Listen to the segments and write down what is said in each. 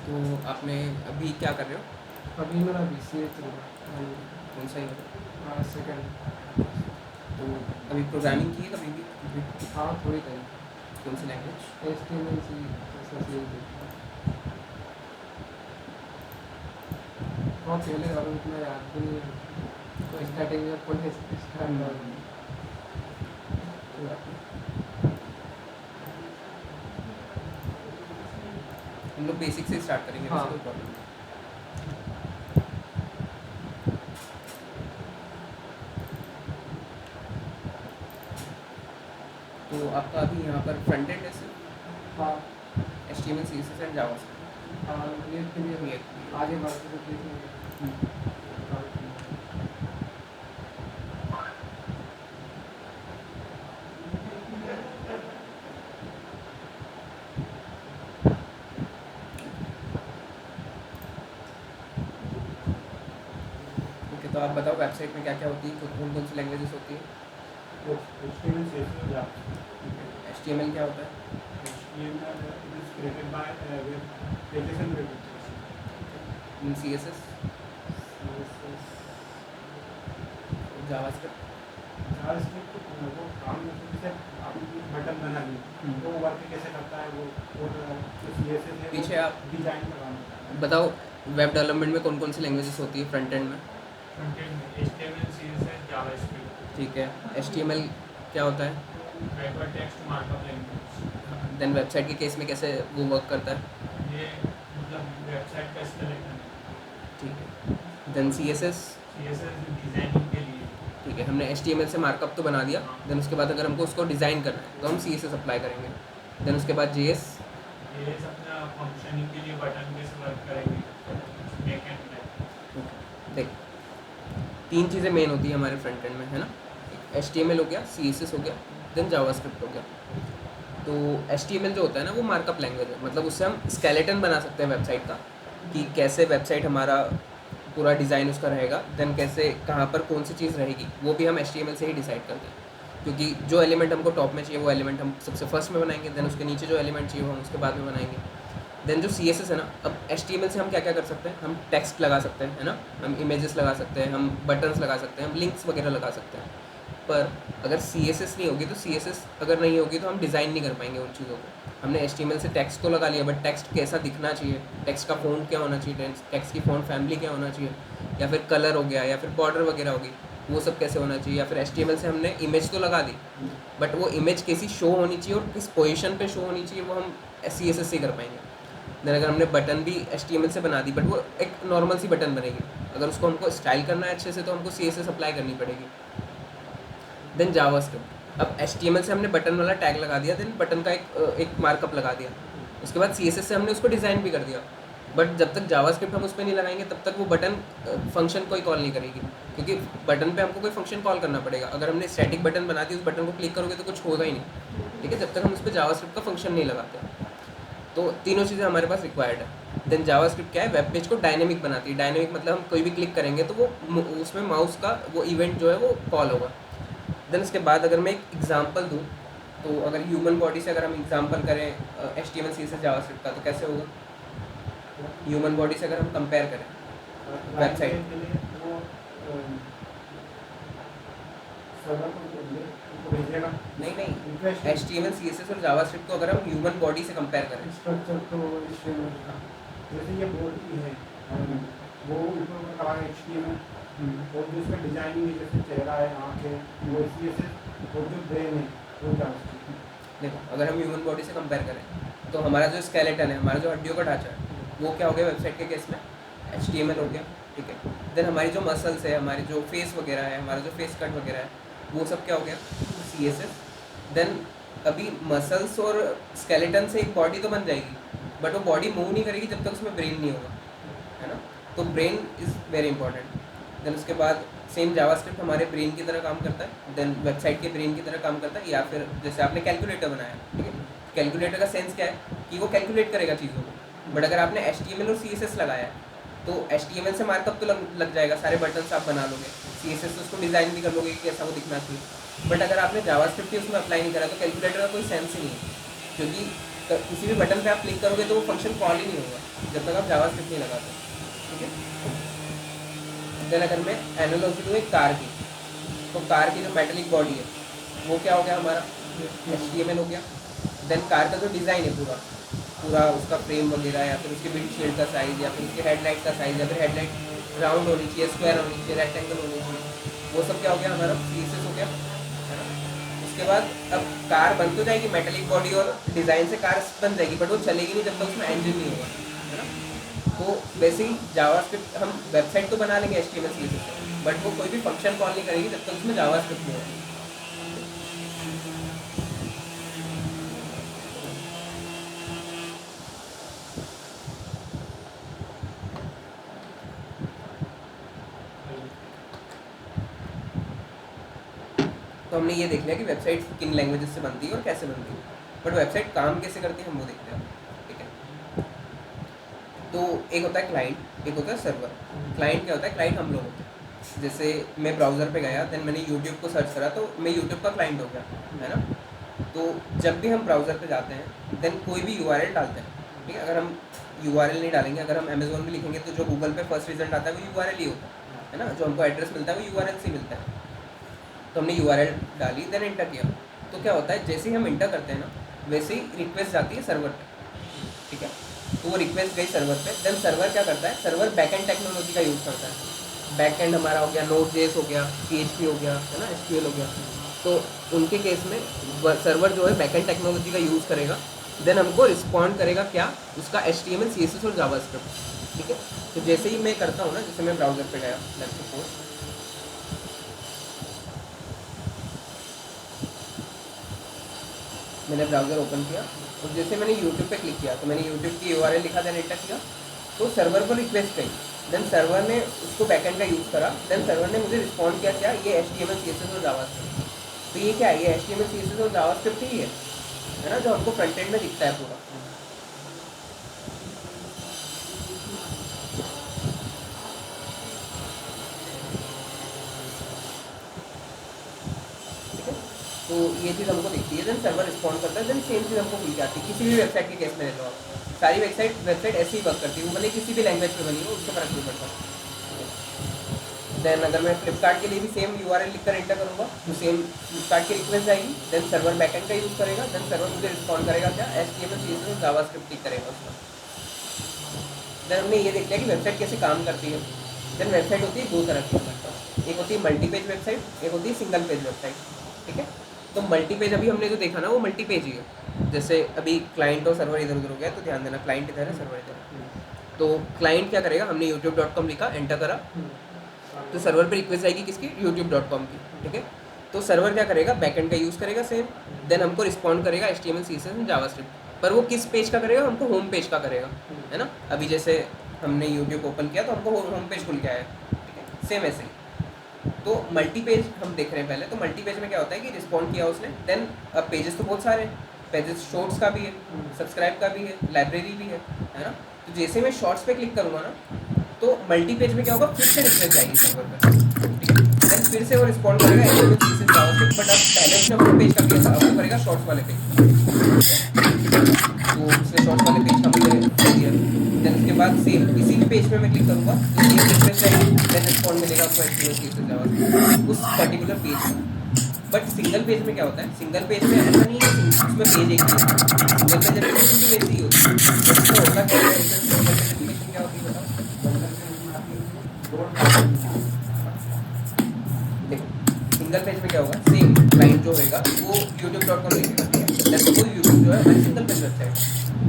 तो आपने अभी क्या कर रहे हो? अभी मेरा BCA चल रहा है। कौन सा ईयर? सेकेंड। तो अभी प्रोग्रामिंग की है कभी भी? हाँ, थोड़ी करी। कौन सी लैंग्वेज? HTML सी देखी। बहुत पहले और उतना याद भी नहीं है। तो स्टार्टिंग में पढ़े स्टार्ट हम लोग बेसिक से स्टार्ट करेंगे, हाँ। वैसे कोई प्रॉब्लम नहीं। तो आपका अभी यहाँ पर फ्रंट एंड है सिर्फ? हाँ। HTML CSS and JavaScript. हाँ, ये के लिए आगे बढ़ते तो देखेंगे। ओके, तो आप बताओ वेबसाइट में क्या क्या होती है, कौन कौन सी लैंग्वेजेस होती है? HTML, CSS और JavaScript. HTML क्या होता है? HTML it is created by web pages and web applications. CSS? JavaScript? JavaScript वो काम जैसे आपने बटन बना ली वो वर्क कैसे करता है वो और जो CSS है पीछे आप डिजाइन का काम करता है. बताओ वेब डेवलपमेंट में कौन कौन सी लैंग्वेजेस होती है फ्रंट एंड में? फ्रंट एंड में HTML, CSS, जावास्क्रिप्ट. ठीक है, HTML क्या होता है? Hyper text markup language. Then website के केस में कैसे वो वर्क करता है? ये मतलब वेबसाइट का स्केलेटन है. ठीक है, देन CSS? CSS डिजाइनिंग के लिए. ठीक है, हमने HTML से मार्कअप तो बना दिया, देन उसके बाद अगर हमको उसको डिज़ाइन करना है तो हम CSS अप्लाई करेंगे। देन उसके बाद JS? ये अपना फंक्शनिंग के लिए बटन कैसे वर्क करेंगे बैक एंड में. देख, तीन चीज़ें मेन होती है हमारे फ्रंट एंड में, है ना? HTML हो गया, CSS हो गया, देन जावास्क्रिप्ट हो गया। तो HTML जो होता है ना वो मार्कअप लैंग्वेज है, मतलब उससे हम स्केलेटन बना सकते हैं वेबसाइट का, कि कैसे वेबसाइट हमारा पूरा डिज़ाइन उसका रहेगा, देन कैसे कहाँ पर कौन सी चीज़ रहेगी वो भी हम HTML से ही डिसाइड करते हैं। क्योंकि जो एलिमेंट हमको टॉप में चाहिए वो एलिमेंट हम सबसे फर्स्ट में बनाएंगे, देन उसके नीचे जो एलिमेंट चाहिए वो हम उसके बाद में बनाएंगे। देन जो CSS है ना, अब HTML से हम क्या क्या कर सकते हैं, हम टेक्स्ट लगा सकते हैं, है ना, हम इमेजेस लगा सकते हैं, हम बटन्स लगा सकते हैं, हम लिंक्स वगैरह लगा सकते हैं। पर अगर CSS नहीं होगी तो CSS अगर नहीं होगी तो हम डिज़ाइन नहीं कर पाएंगे उन चीज़ों को। हमने HTML से टेक्स्ट तो लगा लिया, बट टेक्स्ट कैसा दिखना चाहिए, टेक्स्ट का फ़ॉन्ट क्या होना चाहिए, टेक्स्ट की फ़ॉन्ट फैमिली क्या होना चाहिए, या फिर कलर हो गया, या फिर बॉर्डर वगैरह होगी, वो सब कैसे होना चाहिए। या फिर HTML से हमने इमेज तो लगा दी, बट वो इमेज कैसी शो होनी चाहिए और किस पोजीशन पे शो होनी चाहिए वो हम CSS से कर पाएंगे। देन अगर हमने बटन भी HTML से बना दी, बट वो एक नॉर्मल सी बटन बनेगी, अगर उसको हमको स्टाइल करना है अच्छे से तो हमको CSS अप्लाई करनी पड़ेगी। देन जावास्क्रिप्ट, अब HTML से हमने बटन वाला टैग लगा दिया, देन बटन का एक मार्कअप लगा दिया, उसके बाद CSS से हमने उसको डिज़ाइन भी कर दिया, बट जब तक जावास्क्रिप्ट हम उस पर नहीं लगाएंगे तब तक वो बटन फंक्शन कोई कॉल नहीं करेगी, क्योंकि बटन पे हमको कोई फंक्शन कॉल करना पड़ेगा। अगर हमने स्टैटिक बटन बना दी, उस बटन को क्लिक करोगे तो कुछ होगा ही नहीं, ठीक है, जब तक हम उस पर जावास्क्रिप्ट का फंक्शन नहीं लगाते। तो तीनों चीज़ें हमारे पास रिक्वायर्ड है। देन जावास्क्रिप्ट क्या है, वेब पेज को डायनेमिक बनाती है। डायनेमिक मतलब हम कोई भी क्लिक करेंगे तो वो उसमें माउस का वो इवेंट जो है वो कॉल होगा। देन उसके बाद अगर मैं एक एग्जांपल दूँ, तो अगर ह्यूमन बॉडी से अगर हम एग्जांपल करें HTML CSS जावास्क्रिप्ट का, तो कैसे होगा? ह्यूमन बॉडी से अगर हम कंपेयर करें वेबसाइट, के लिए वो सर्वर को भेजेगा. नहीं HTML CSS और जावास्क्रिप्ट को अगर हम ह्यूमन बॉडी से कंपेयर करें, स्ट्रक्चर तो HTML का जैसे ये बॉडी है वो ऊपर में करा है HTML और जो इसका डिजाइनिंग है जैसे चेहरा है, आँख है, वो CSS और जो ब्रेन है वो JavaScript. देखो अगर हम ह्यूमन बॉडी से कंपेयर करें तो हमारा जो स्केलेटन है, हमारा जो हड्डियों का ढांचा है, वो क्या हो गया वेबसाइट के केस में? HTML हो गया, ठीक है। देन हमारी जो मसल्स है, हमारी जो फेस वगैरह है, हमारा जो फेस कट वगैरह है, वो सब क्या हो गया? CSS। देन अभी मसल्स और स्केलेटन से एक बॉडी तो बन जाएगी, बट वो बॉडी मूव नहीं करेगी जब तक उसमें ब्रेन नहीं होगा, है ना? तो brain is very important. Then उसके बाद सेम जावास्क्रिप्ट हमारे ब्रेन की तरह काम करता है, देन वेबसाइट के ब्रेन की तरह काम करता है। या फिर जैसे आपने कैलकुलेटर बनाया, ठीक है, कैलकुलेटर का सेंस क्या है कि वो कैलकुलेट करेगा चीज़ों को, बट अगर आपने HTML और CSS लगाया है तो HTML से मार्कअप तो लग जाएगा, सारे बटन्स आप बना लोगे, CSS से उसको डिज़ाइन भी कर लोगे कि कैसा वो दिखना चाहिए, बट अगर आपने जावास्क्रिप्ट ही उसमें अप्लाई नहीं करा तो कैलकुलेटर का कोई सेंस ही नहीं है, क्योंकि किसी भी बटन पे आप क्लिक करोगे तो वो फंक्शन कॉल ही नहीं होगा जब तक आप जावास्क्रिप्ट नहीं लगाते, ठीक है। देन अगर मैं एनालॉजी दूँ एक कार की, तो कार की जो मेटेलिक बॉडी है वो क्या हो गया हमारा HTML हो गया। देन कार का जो डिज़ाइन है पूरा पूरा उसका फ्रेम वगैरह, या फिर उसके विंडशील्ड का साइज़, या फिर उसके हेडलाइट का साइज़, या फिर हेडलाइट राउंड होनी चाहिए, स्क्वायर होनी चाहिए, रेक्टेंगल होनी चाहिए, वो सब क्या हो गया हमारा CSS हो गया, है ना। उसके बाद अब कार बन तो जाएगी मेटेलिक बॉडी और डिज़ाइन से कार बन जाएगी, बट वो चलेगी नहीं जब तक उसमें इंजन नहीं होगा, है ना। तो वैसे ही जावास्क्रिप्ट हम वेबसाइट तो बना लेंगे HTML CSS से, बट वो कोई भी फंक्शन कॉल नहीं करेगी जब तक उसमें जावास्क्रिप्ट नहीं होगी। तो हमने ये देख लिया कि वेबसाइट किन लैंग्वेजेस से बनती है और कैसे बनती है, बट वेबसाइट काम कैसे करती है हम वो देखते हैं, ठीक है। तो एक होता है क्लाइंट, एक होता है सर्वर। क्लाइंट क्या होता है, क्लाइंट हम लोग होते हैं। जैसे मैं ब्राउज़र पे गया, देन मैंने यूट्यूब को सर्च करा, तो मैं यूट्यूब का क्लाइंट हो गया, है ना। तो जब भी हम ब्राउज़र पे जाते हैं, देन कोई भी URL डालते हैं, ठीक है। अगर हम URL नहीं डालेंगे, अगर हम अमेज़ोन में लिखेंगे तो जो गूगल पे फर्स्ट रिजल्ट आता है वो URL ही होता है ना। जो हमको एड्रेस मिलता है वो URL से मिलता है। तो हमने URL डाली, देन इंटर किया, तो क्या होता है जैसे ही हम इंटर करते हैं ना, वैसे ही रिक्वेस्ट जाती है सर्वर पे, ठीक है। तो वो रिक्वेस्ट गई सर्वर पे, देन सर्वर क्या करता है, सर्वर बैकएंड टेक्नोलॉजी का यूज़ करता है। बैकएंड हमारा हो गया Node.js हो गया, PHP हो गया, है ना, SQL हो गया। तो उनके केस में सर्वर जो है बैकएंड टेक्नोलॉजी का यूज़ करेगा, देन हमको रिस्पॉन्ड करेगा क्या, उसका HTML CSS और जावास्क्रिप्ट, ठीक है। तो जैसे ही मैं करता हूँ ना, जैसे मैं ब्राउज़र पे गया, लेट्स सपोज मैंने ब्राउज़र ओपन किया और जैसे मैंने YouTube पे क्लिक किया, तो मैंने YouTube की URL लिखा, देन एंटर किया, तो सर्वर पर रिक्वेस्ट गई, देन सर्वर ने उसको बैकएंड का यूज़ करा, देन सर्वर ने मुझे रिस्पॉन्ड किया क्या, ये HTML CSS और जावास्क्रिप्ट। तो ये क्या है, ये HTML CSS और जावास्क्रिप्ट ही है ना, जो हमको फ्रंट एंड में दिखता है पूरा। तो ये चीज़ हमको दिखती है, देन सर्वर रिस्पॉन्ड करता है, देन सेम चीज़ हमको मिल जाती है। किसी भी वेबसाइट के केस में ले लो आप, सारी वेबसाइट ऐसे ही वर्क करती है, वो भले किसी भी लैंग्वेज पे बनी हो, उससे फर्क नहीं पड़ता। देन अगर मैं फ्लिपकार्ट के लिए भी सेम URL लिखकर एंटर करूँगा, तो सेम फ्लिपकार्ट की रिक्वेस्ट आएगी, देन सर्वर बैकएंड का यूज़ करेगा, देन सर्वर मुझे रिस्पॉन्ड करेगा क्या, HTML CSS और जावास्क्रिप्ट टिक करेगा उसका। देन हमने ये देख लिया कि वेबसाइट कैसे काम करती है। देन वेबसाइट होती है दो तरह की, एक होती है मल्टीपेज वेबसाइट, एक होती है सिंगल पेज वेबसाइट, ठीक है। तो मल्टीपेज अभी हमने जो देखा ना, वो मल्टीपेज ही है। जैसे अभी क्लाइंट और सर्वर इधर उधर हो गया, तो ध्यान देना, क्लाइंट इधर है, सर्वर इधर है। तो क्लाइंट क्या करेगा, हमने youtube.com लिखा, एंटर करा, तो सर्वर पे रिक्वेस्ट आएगी किसकी, youtube.com की, ठीक है। तो सर्वर क्या करेगा, बैकएंड का यूज़ करेगा सेम, देन हमको रिस्पॉन्ड करेगा HTML CSS और जावास्क्रिप्ट। पर वो किस पेज का करेगा, हमको होम पेज का करेगा, है ना। अभी जैसे हमने यूट्यूब ओपन किया तो हमको होम पेज खुल के आया, ठीक है, सेम ऐसे ही। तो मल्टी पेज हम देख रहे हैं पहले। तो मल्टी पेज में क्या होता है कि रिस्पॉन्ड किया उसने, देन अब पेजेस तो बहुत सारे हैं, पेजेस शॉर्ट्स का भी है, सब्सक्राइब का भी है, लाइब्रेरी भी है ना। तो जैसे मैं शॉर्ट्स पे क्लिक करूँगा ना, तो मल्टी पेज में क्या होगा, फिर से रिक्वेस्ट जाएगी सर्वर पर, ठीक है। देन फिर से वो रिस्पॉन्ड करेगा HTML CSS जावास्क्रिप्ट, बट अब पहले उसने होम पेज का किया था, अब वो करेगा शॉर्ट्स वाले पेज। तो उसने शॉर्ट्स वाले पेज का मुझे दिया, देन उसके बाद सेम इसी पेज पे मैं क्लिक करूँगा, तो सेम रिक्वेस्ट आएगी, देन रिस्पॉन्ड मिलेगा आपको HTML CSS जावास्क्रिप्ट उस पर्टिकुलर पेज का। बट सिंगल पेज में क्या होता है, सिंगल पेज में ऐसा नहीं है उसमें पेज एक ही है, सिंगल पेज एप्लीकेशन भी वैसी ही होती है। तो होता क्या है, सिंगल पेज एप्लीकेशन क्या होती है बताओ। देखो सिंगल पेज में क्या होगा, सेम क्लाइंट जो होगा वो youtube.com लिखेगा, ठीक है। जैसे कोई यूट्यूब जो है हमारी सिंगल पेज वेबसाइट,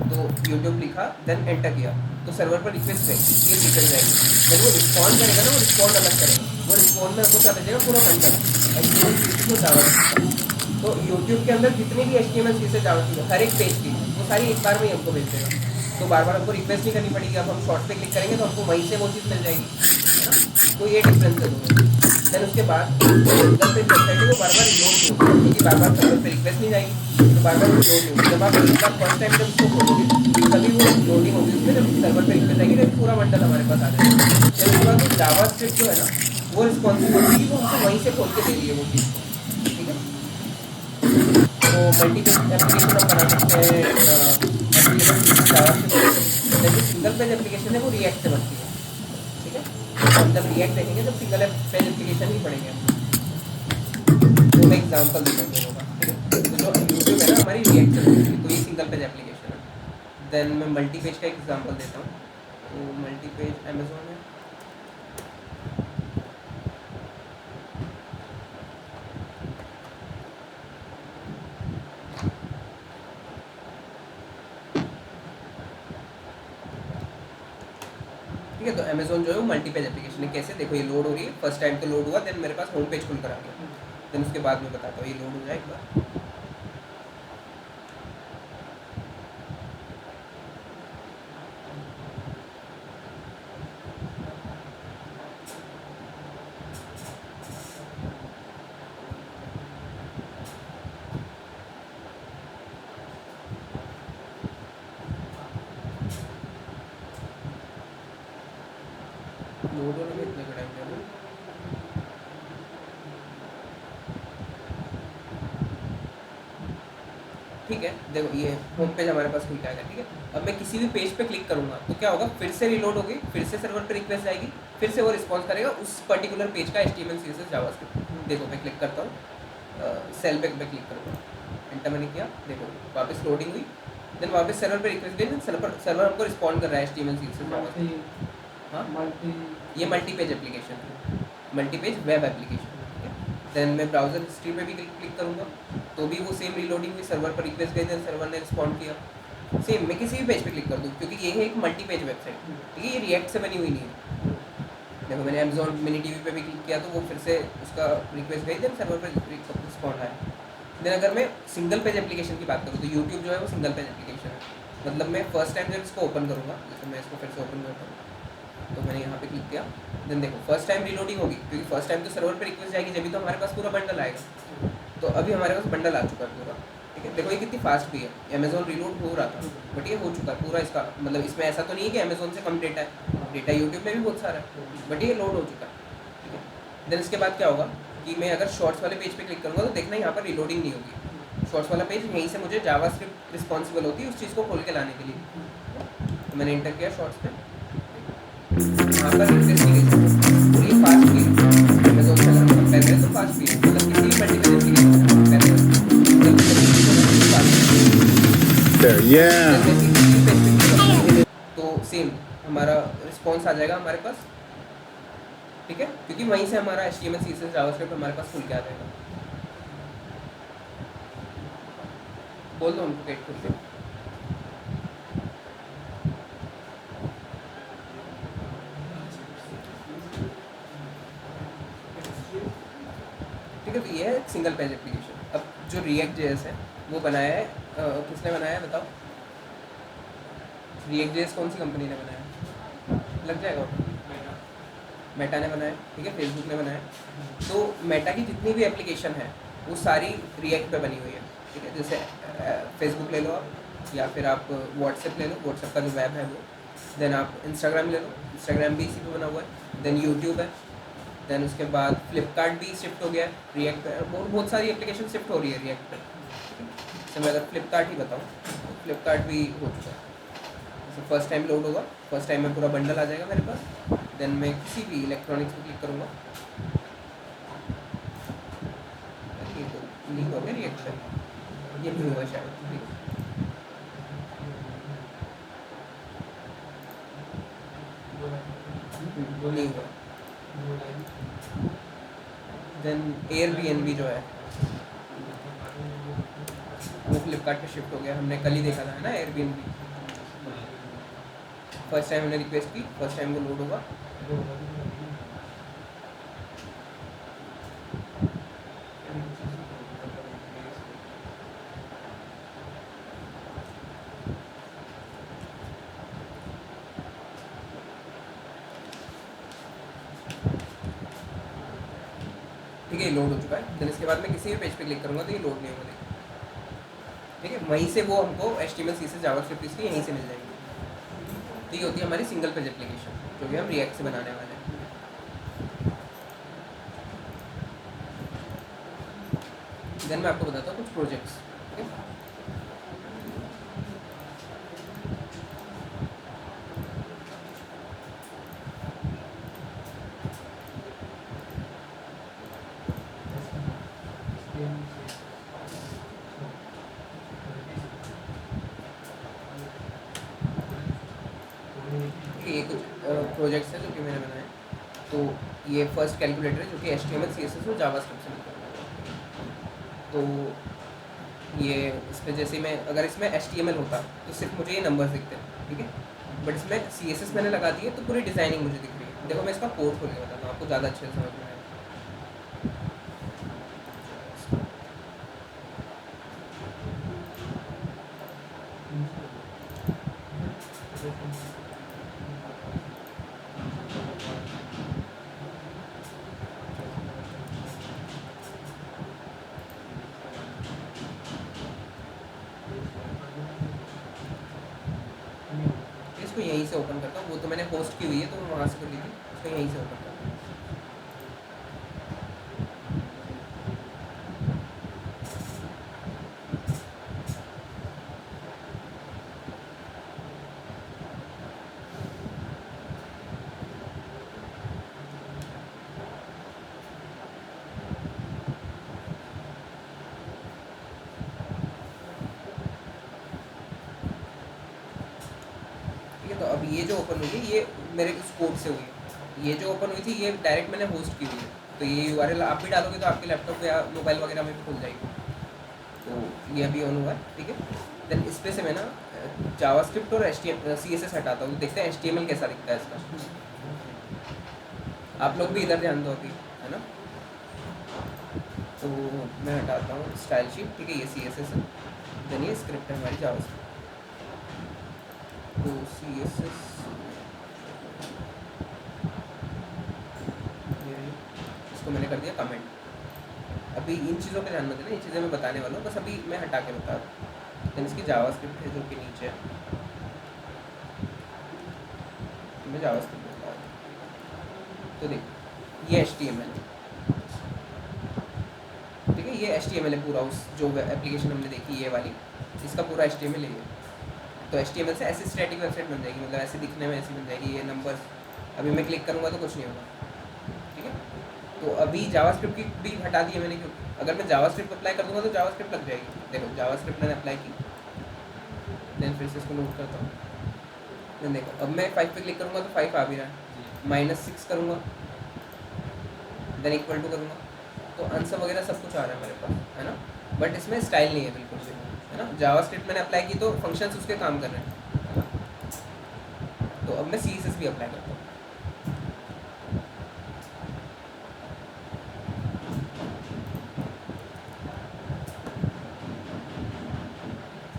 तो यूट्यूब लिखा, देन एंटर किया, तो सर्वर पर रिक्वेस्ट गई, ये रिक्वेस्ट जाएगी, जब वो रिस्पॉन्ड करेगा ना, वो रिस्पॉन्ड अलग करेगा, वो रिस्पॉन्ड में हमको क्या भेजेगा, पूरा बंडल HTML CSS और जावास्क्रिप्ट। तो यूट्यूब के अंदर जितनी भी HTML CSS जावास्क्रिप्ट हर एक पेज की, वो सारी एक बार में ही हमको भेज देगा। तो बार बार हमको रिक्वेस्ट नहीं करनी पड़ेगी। अब हम शॉर्ट पे क्लिक करेंगे तो हमको वहीं से वो चीज़ मिल जाएगी, है ना। तो ये डिफरेंस है दोनों। देन उसके बाद सिंगल पेज वेबसाइट है वो बार बार लोड नहीं होगी, क्योंकि बार बार सर्वर पे रिक्वेस्ट नहीं जाएगी, तो बार बार लोड नहीं होगी। जब आप एक बार फर्स्ट टाइम जब उसको खोलोगे तभी वो लोडिंग होगी उसमें, जब सर्वर पे रिक्वेस्ट आएगी तो पूरा बंडल हमारे पास आ जाएगा। जब उसके बाद जावास्क्रिप्ट जो है ना, वो रिस्पॉन्सिबल होगी, वो हमको वहीं से खोल के दे रही है वो चीज़, ठीक है। तो मल्टीपेज एप्लीकेशन हम बना सकते हैं HTML जावास्क्रिप्ट से। जैसे सिंगल पेज एप्लीकेशन है वो रिएक्ट से बनती है, ठीक है। तो हम जब रिएक्ट देखेंगे तब सिंगल पेज एप्लीकेशन ही पढ़ेंगे हम। तो मैं एग्जांपल देता हूँ दोनों का, ठीक है। तो जो यूट्यूब है ना हमारी रिएक्ट से बनती है, तो ये सिंगल पेज एप्लीकेशन है। देन मैं मल्टी पेज का एग्जांपल देता हूँ। तो मल्टी पेज अमेजोन है, ठीक है। तो अमेजोन जो है वो मल्टी पेज एप्लीकेशन है। कैसे, देखो ये लोड हो रही है, फर्स्ट टाइम तो लोड हुआ, देन मेरे पास होम पेज खुल कर आ गया। देन उसके बाद मैं बताता हूँ, ये लोड हो जाए एक बार। लोड होने में इतने का टाइम लगा। ठीक है, देखो ये होम पेज हमारे पास खुल जाएगा, ठीक है। अब मैं किसी भी पेज पे क्लिक करूंगा तो क्या होगा, फिर से रिलोड होगी, फिर से सर्वर पे रिक्वेस्ट जाएगी, फिर से वो रिस्पॉन्स करेगा उस पर्टिकुलर पेज का HTML CSS जावास्क्रिप्ट। देखो मैं क्लिक करता हूँ, सेल पे क्लिक करूँगा, एंटर मैंने किया, देखो वापस लोडिंग हुई, देन वापस सर्वर पे रिक्वेस्ट गई, सर्वर हमको रिस्पॉन्ड कर रहा है HTML CSS जावास्क्रिप्ट। हाँ, ये मल्टी पेज एप्लीकेशन है, मल्टी पेज वेब एप्लीकेशन, ठीक है। देन मैं ब्राउजर हिस्ट्री पे भी क्लिक करूँगा तो भी वो सेम रीलोडिंग हुई, सर्वर पर रिक्वेस्ट गई, देन सर्वर ने रिस्पॉन्ड किया। सेम मैं किसी भी पेज पे क्लिक कर दूँ, क्योंकि ये है एक मल्टी पेज वेबसाइट, ठीक है। ये रिएक्ट से बनी हुई नहीं है। देखो मैंने अमेजोन मिनी टीवी पे भी क्लिक किया तो वो फिर से उसका रिक्वेस्ट गई, देन सर्वर पर रिस्पॉन्ड आया। देन अगर मैं सिंगल पेज एप्लीकेशन की बात करूँ तो यूट्यूब जो है वो सिंगल पेज एप्लीकेशन है। मतलब मैं फर्स्ट टाइम जब इसको ओपन करूँगा, जैसे मैं इसको फिर से ओपन करता हूँ, तो मैंने यहाँ पे क्लिक किया, देन देखो फर्स्ट टाइम रीलोडिंग होगी, क्योंकि फर्स्ट टाइम तो सर्वर पे रिक्वेस्ट जाएगी, जब भी तो हमारे पास पूरा बंडल आएगा। तो अभी हमारे पास बंडल आ चुका है पूरा, ठीक है। देखो ये कितनी फास्ट भी है, अमेजोन रीलोड हो रहा था बट ये हो चुका है पूरा इसका, मतलब इसमें ऐसा तो नहीं है कि अमेजोन से कम डेटा है, डेटा यूट्यूब में भी बहुत सारा है, बट ये लोड हो चुका है, ठीक है। देन इसके बाद क्या होगा कि मैं अगर शॉर्ट्स वाले पेज पे क्लिक करूँगा तो देखना यहाँ पर रीलोडिंग नहीं होगी। शॉर्ट्स वाला पेज यहीं से मुझे जावास्क्रिप्ट रिस्पॉन्सिबल होती है उस चीज़ को खोल के लाने के लिए। तो मैंने इंटर किया शॉर्ट्स पे, यहाँ पर इन्वेस्टिगेशन पूरी फास्ट भी है, अमेजोन से अगर हम कंपेयर करें तो फास्ट भी है, मतलब किसी भी मल्टीपल एप्लीकेशन से कंपेयर करें तो सेम हमारा रिस्पॉन्स आ जाएगा हमारे पास, ठीक है। क्योंकि वहीं से हमारा HTML CSS जावास्क्रिप्ट हमारे पास खुल के आ जाएगा। बोल दो उनको गेट खुल के, ठीक है। तो ये है सिंगल पेज एप्लीकेशन। अब जो React.js है वो बनाया है, किसने बनाया है बताओ? React.js कौन सी कंपनी ने बनाया? लग जाएगा, मेटा ने बनाया, ठीक है, फेसबुक ने बनाया। तो मेटा की जितनी भी एप्लीकेशन है वो सारी रिएक्ट पे बनी हुई है, ठीक है। जैसे फेसबुक ले लो आप, या फिर आप व्हाट्सएप ले लो, व्हाट्सएप का जो वेब है वो, देन आप इंस्टाग्राम ले लो, इंस्टाग्राम भी इसी पे बना हुआ है, देन यूट्यूब है, देन उसके बाद फ्लिपकार्ट भी शिफ्ट हो गया है रिएक्ट पे, बहुत सारी एप्लीकेशन शिफ्ट हो रही है रिएक्ट पे। जैसे मैं अगर फ्लिपकार्ट ही बताऊँ तो फ्लिपकार्ट भी हो चुका है। जैसे फर्स्ट टाइम लोड होगा, फर्स्ट टाइम में पूरा बंडल आ जाएगा मेरे पास, देन मैं किसी भी इलेक्ट्रॉनिक्स पे क्लिक करूँगा, ये तो नहीं हो गया रिएक्ट पे, ये नहीं हुआ शायद, ठीक है। नहीं हुआ। देन एयरबीएनबी जो है वो फ्लिपकार्ट पे शिफ्ट हो गया, हमने कल ही देखा था ना एयरबीएनबी। फर्स्ट टाइम हमने रिक्वेस्ट की, फर्स्ट टाइम वो लोड होगा, ठीक है, लोड हो चुका है। देन इसके बाद मैं किसी भी पेज पे क्लिक करूँगा तो ये लोड नहीं होगा, ठीक है। वहीं से वो हमको HTML CSS जावास्क्रिप्ट इसकी यहीं से मिल जाएगी। तो ये होती है हमारी सिंगल पेज एप्लीकेशन, जो कि हम रिएक्ट से बनाने वाले हैं। देन मैं आपको बताता हूँ कुछ प्रोजेक्ट्स। ठीक है। ये कुछ प्रोजेक्ट्स हैं जो कि मैंने बनाए। तो ये फर्स्ट कैलकुलेटर है जो कि HTML CSS और जावास्क्रिप्ट से मिलकर बना है। तो ये इस पर जैसे मैं अगर इसमें HTML होता तो सिर्फ मुझे ये नंबर्स दिखते हैं, ठीक है। बट इसमें CSS मैंने लगा दी है तो पूरी डिज़ाइनिंग मुझे दिख रही है। देखो मैं इसका कोड खोल के बताता हूँ आपको ज़्यादा अच्छे से समझ में आएगा। इसको यहीं से ओपन करता हूँ, वो तो मैंने होस्ट की हुई है तो मैं वहाँ से कर ली थी, इसको यहीं से ओपन करता हूँ। ठीक है, तो अब ये जो ओपन हुई है ये मेरे स्कोप से हुई है। ये जो ओपन हुई थी ये डायरेक्ट मैंने होस्ट की हुई है, तो ये URL आप भी डालोगे तो आपके लैपटॉप या मोबाइल वगैरह में भी खुल जाएगी। तो ये अभी ऑन हुआ है, ठीक है। देन इस पे से मैं ना जावास्क्रिप्ट और CSS हटाता हूँ, देखते हैं HTML कैसा दिखता है इसका। आप लोग भी इधर ध्यान दो अभी, है ना। तो मैं हटाता हूँ स्टाइल शीट, ठीक है, ये CSS है। देन ये स्क्रिप्ट है हमारी जावास्क्रिप्ट। तो CSS इसको मैंने कर दिया कमेंट। अभी इन चीज़ों पे ध्यान मत देना, ये चीज़ें मैं बताने वाला हूँ, बस अभी मैं हटा के बता रहा हूँ। देन इसकी जावास्क्रिप्ट है जो कि नीचे है, मैं जावास्क्रिप्ट बता रहा हूँ। तो देखो ये HTML है, ठीक है, ये HTML है पूरा, उस जो एप्लीकेशन हमने देखी ये वाली, इसका पूरा HTML है ये। तो HTML से ऐसी स्टैटिक वेबसाइट बन जाएगी, मतलब ऐसे दिखने में ऐसी बन जाएगी। ये नंबर्स अभी मैं क्लिक करूँगा तो कुछ नहीं होगा, ठीक है। तो अभी जावास्क्रिप्ट की भी हटा दी है मैंने, क्योंकि अगर मैं जावास्क्रिप्ट अप्लाई कर दूँगा तो जावास्क्रिप्ट लग जाएगी। देखो जावास्क्रिप्ट मैंने अप्लाई की, देन फिर से इसको नोट करता हूँ। देन देखो अब मैं 5 पे क्लिक करूँगा तो 5 आ भी रहा है, -6 करूँगा, देन इक्वल टू करूँगा तो आंसर वगैरह सब कुछ आ रहा है मेरे पास, है ना। बट इसमें स्टाइल नहीं है बिल्कुल भी, है ना। जावास्क्रिप्ट मैंने अप्लाई की तो फंक्शंस उसके काम कर रहे हैं, है ना। तो अब मैं CSS भी अप्लाई करता हूँ।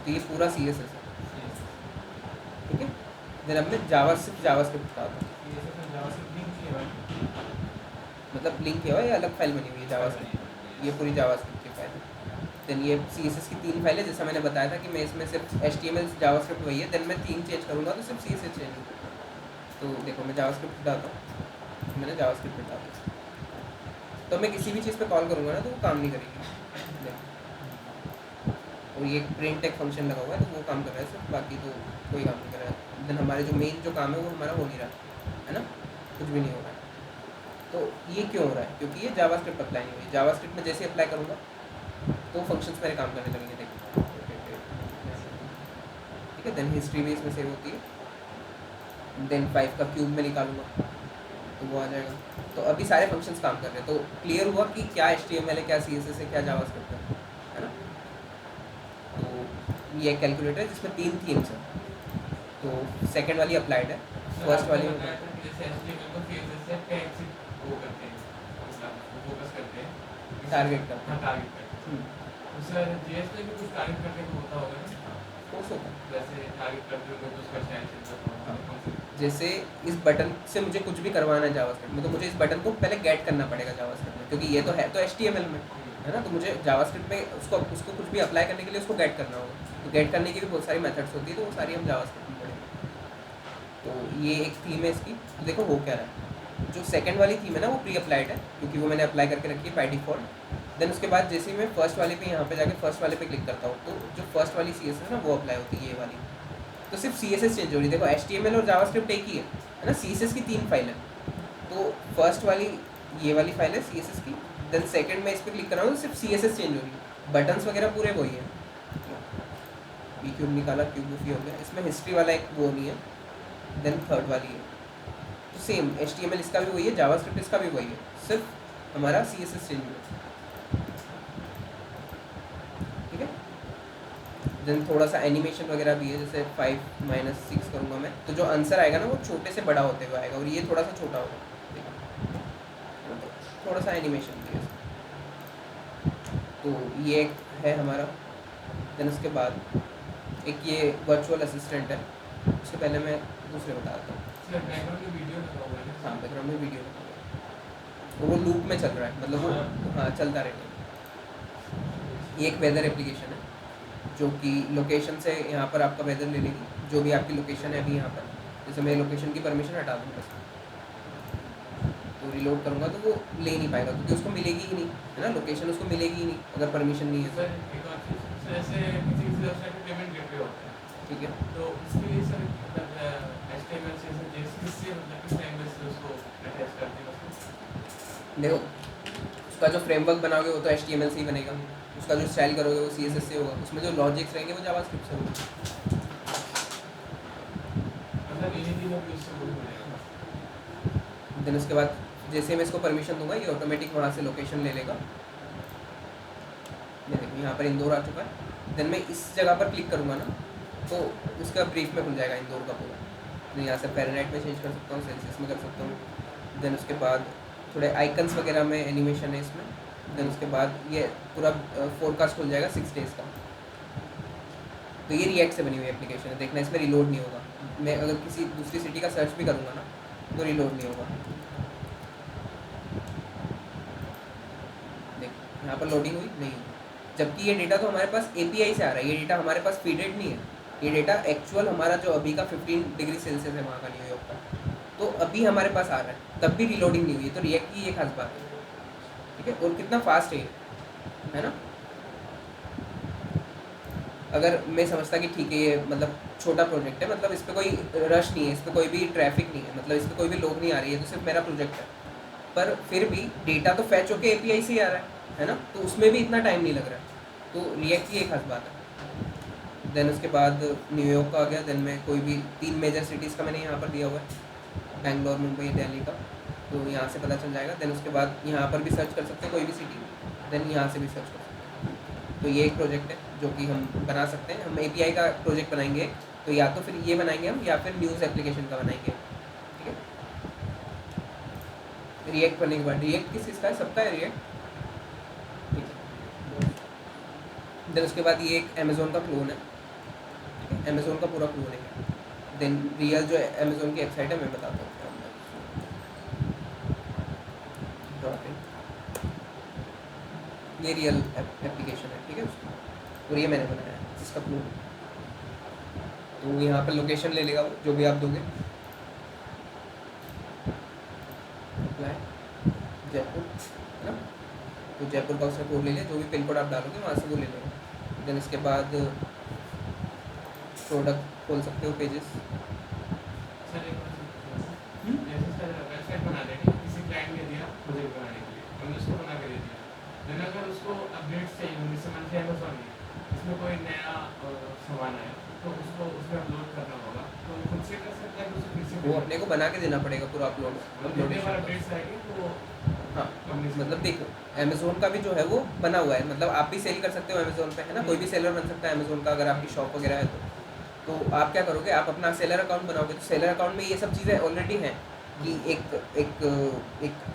तो ये पूरा CSS है, ठीक है। देन अब मैं जावास्क्रिप्ट का आता हूँ, मतलब लिंक किया हुआ है या अलग फाइल बनी हुई है जावास्क्रिप्ट, ये पूरी जावास्क्रिप्ट की फाइल है। देन ये CSS की 3 फाइल है, जैसा मैंने बताया था कि मैं इसमें सिर्फ HTML जावास्क्रिप्ट वही है। देन मैं 3 चेंज करूँगा तो सिर्फ CSS चेंज होगा। तो देखो मैं जावास्क्रिप्ट हटाता हूँ, मैंने जावास्क्रिप्ट हटा दिया। तो मैं किसी भी चीज़ पे कॉल करूँगा ना तो वो काम नहीं करेगी, देखो। और ये प्रिंट एक फंक्शन लगा हुआ है तो वो काम कर रहा है सिर्फ, बाकी तो कोई काम नहीं कर रहा है। देन हमारे जो मेन जो काम है वो हमारा हो नहीं रहा है ना, कुछ भी नहीं हो रहा है। तो ये क्यों हो रहा है, क्योंकि ये जावास्क्रिप्ट अप्लाई नहीं हुई। जावास्क्रिप्ट में जैसे अप्लाई करूँगा तो फंक्शंस मेरे काम करने लगेंगे, देखो, ठीक है। देन हिस्ट्री भी इसमें सेव होती है। देन 5 का क्यूब में निकालूंगा तो वो आ जाएगा। तो अभी सारे फंक्शंस काम कर रहे हैं, तो क्लियर हुआ कि क्या HTML है, क्या CSS है, क्या जावास्क्रिप्ट है ना। तो ये कैलकुलेटर है जिसमें 3 थीम्स हैं। तो सेकंड वाली अप्लाइड है, फर्स्ट वाली टारगेट करता है, कोर्स होता है। जैसे इस बटन से मुझे कुछ भी करवाना है जावास्क्रिप्ट में, तो मुझे इस बटन को पहले गेट करना पड़ेगा जावास्क्रिप्ट में, क्योंकि ये तो है तो HTML में, है ना। तो मुझे जावास्क्रिप्ट में उसको कुछ भी अप्लाई करने के लिए उसको गेट करना होगा। तो गेट करने की भी बहुत सारी मेथड्स होती है, तो वो सारी हम जावास्क्रिप्ट में पढ़ेंगे। तो ये एक थीम है इसकी। तो देखो हो क्या रहा है, जो सेकंड वाली थीम है ना वो प्री अप्लाइड है, क्योंकि वो मैंने अप्लाई करके रखी है बाय डिफ़ॉल्ट। देन उसके बाद जैसे ही मैं फर्स्ट वाले पे यहाँ पे जाके फर्स्ट वाले पे क्लिक करता हूँ तो जो फर्स्ट वाली CSS है ना वो अप्लाई होती है, ये वाली। तो सिर्फ CSS चेंज हो रही है। देखो HTML और जावास्क्रिप्ट एक ही है ना, CSS की 3 फाइल है। तो फर्स्ट वाली ये वाली फाइल है CSS की, देन सेकंड में इस पर क्लिक कर रहा हूँ तो सिर्फ CSS चेंज हो रही है, बटन्स वगैरह पूरे वही है। बी क्यूब निकाला, क्यूब हो गया, इसमें हिस्ट्री वाला एक वो नहीं है, देन थर्ड वाली है। तो सेम HTML इसका भी वही है, जावास्क्रिप्ट इसका भी वही है, सिर्फ हमारा CSS चेंज हुआ, ठीक है। देन थोड़ा सा एनिमेशन वगैरह भी है, जैसे 5 - 6 करूँगा मैं तो जो आंसर आएगा ना वो छोटे से बड़ा होते हुए आएगा, और ये थोड़ा सा छोटा होगा, देखो थोड़ा सा एनिमेशन भी है। तो ये एक है हमारा। देन उसके बाद एक ये वर्चुअल असिस्टेंट है, उससे पहले मैं दूसरे बताता हूँ। सर बैकग्राउंड में वीडियो लगा हुआ है। हाँ, बैकग्राउंड में वीडियो लगा हुआ है, वो लूप में चल रहा है, मतलब वो हाँ चलता रहेगा। ये एक वेदर एप्लीकेशन है जो कि लोकेशन से यहाँ पर आपका वेदर ले लेगी, जो भी आपकी लोकेशन है अभी यहाँ पर। जैसे मैं लोकेशन की परमिशन हटा दूँगा, तो रिलोड करूँगा तो वो ले नहीं पाएगा, क्योंकि उसको मिलेगी ही नहीं, है ना, लोकेशन उसको मिलेगी ही नहीं अगर परमिशन नहीं है। सर एक और चीज़, सर ऐसे किसी किसी वेबसाइट पे पेमेंट गेटवे होता है, ठीक है, तो इसके लिए सर मतलब HTML CSS किससे मतलब किस लैंग्वेज से उसको अटैच करते हैं उसको? देखो उसका जो फ्रेमवर्क बनाओगे वो तो HTML से ही बनेगा, उसका जो स्टाइल करोगे वो CSS से होगा, उसमें जो लॉजिक्स रहेंगे वो जावास्क्रिप्ट से होंगे। मतलब इन्हीं तीनों की उससे बोल जाएगा। देन उसके बाद जैसे मैं इसको परमिशन दूंगा ये ऑटोमेटिक वहाँ से लोकेशन ले लेगा। ये देखिए यहाँ पर इंदौर आ चुका है। देन मैं इस जगह पर क्लिक करूँगा ना तो उसका ब्रीफ में खुल जाएगा इंदौर का पूरा। तो यहाँ से फ़ारेनहाइट में चेंज कर सकता हूँ, सेल्सियस में कर सकता हूँ। देन उसके बाद थोड़े आइकन्स वगैरह में एनिमेशन है इसमें। देन उसके बाद ये पूरा फोरकास्ट खुल जाएगा 6 डेज़ का। तो ये रिएक्ट से बनी हुई एप्लीकेशन है, देखना इसमें रिलोड नहीं होगा। मैं अगर किसी दूसरी सिटी का सर्च भी करूँगा ना तो रिलोड नहीं होगा। देख यहाँ पर लोडिंग हुई नहीं, जबकि ये डेटा तो हमारे पास API से आ रहा है, ये डेटा हमारे पास फीडेड नहीं है। ये डेटा एक्चुअल हमारा जो अभी का 15 डिग्री सेल्सियस है वहाँ का न्यूयॉर्क का, तो अभी हमारे पास आ रहा है, तब भी रिलोडिंग नहीं हुई। तो रिएक्ट की ये खास बात है, ठीक है। और कितना फास्ट है ना। अगर मैं समझता कि ठीक है ये मतलब छोटा प्रोजेक्ट है, मतलब इस पर कोई रश नहीं है, इस पर कोई भी ट्रैफिक नहीं है, मतलब इस पर कोई भी लोग नहीं आ रही है, तो सिर्फ मेरा प्रोजेक्ट है, पर फिर भी डेटा तो फैच होके API से ही आ रहा है ना, तो उसमें भी इतना टाइम नहीं लग रहा है। तो रिएक्ट की एक खास बात है। देन उसके बाद न्यूयॉर्क का आ गया। देन मैं कोई भी 3 मेजर सिटीज़ का मैंने यहाँ पर दिया हुआ है, बेंगलोर, मुंबई, दिल्ली का, तो यहाँ से पता चल जाएगा। देन उसके बाद यहाँ पर भी सर्च कर सकते हैं कोई भी सिटी, देन यहाँ से भी सर्च कर सकते हैं। तो ये एक प्रोजेक्ट है जो कि हम बना सकते हैं। हम API का प्रोजेक्ट बनाएंगे तो या तो फिर ये बनाएंगे हम, या फिर न्यूज़ एप्लीकेशन का बनाएंगे, ठीक है। रिएक्ट करने के बाद रिएक्ट किस चीज़ का है, सबका है रिएक्ट, ठीक है। देन उसके बाद ये एक अमेज़ोन का क्लोन है, ठीक है, अमेज़ोन का पूरा क्लोन है। देन रियल जो अमेज़ोन की वेबसाइट है मैं बताता हूँ, ये रियल एप्लीकेशन है, ठीक है उसका, और ये मैंने बनाया है इसका क्लोन। तो यहाँ पर लोकेशन ले लेगा वो जो भी आप दोगे। अप्लाई जयपुर है ना, तो जयपुर का उसने कोड ले लिया, जो भी पिन कोड आप डालोगे वहाँ से वो ले लेगा। देन इसके बाद प्रोडक्ट खोल सकते हो, पेजेस। सर एक और चीज़, जैसे सर वेबसाइट बना देंगे किसी क्लाइंट ने दिया प्रोजेक्ट बनाने के लिए, हमने उसको बना के दे दिया, देन अगर उसको अपडेट्स चाहिए होंगे, समझ से अमेज़ॉन में इसमें कोई नया सामान आया तो उसको उसमें अपलोड करना होगा, तो खुद से कर सकता है, उसको फिर से वो अपने को बना के देना पड़ेगा पूरा अपलोड। अपडेट्स आएंगे तो वो हाँ, मतलब देखो अमेज़ोन का भी जो है वो बना हुआ है, मतलब आप भी सेल कर सकते हो अमेज़ोन पे, है ना, कोई भी सेलर बन सकता है अमेज़ोन का, अगर आपकी शॉप वगैरह है तो आप क्या करोगे, आप अपना सेलर अकाउंट बनाओगे, तो सेलर अकाउंट में ये सब चीज़ें ऑलरेडी हैं कि एक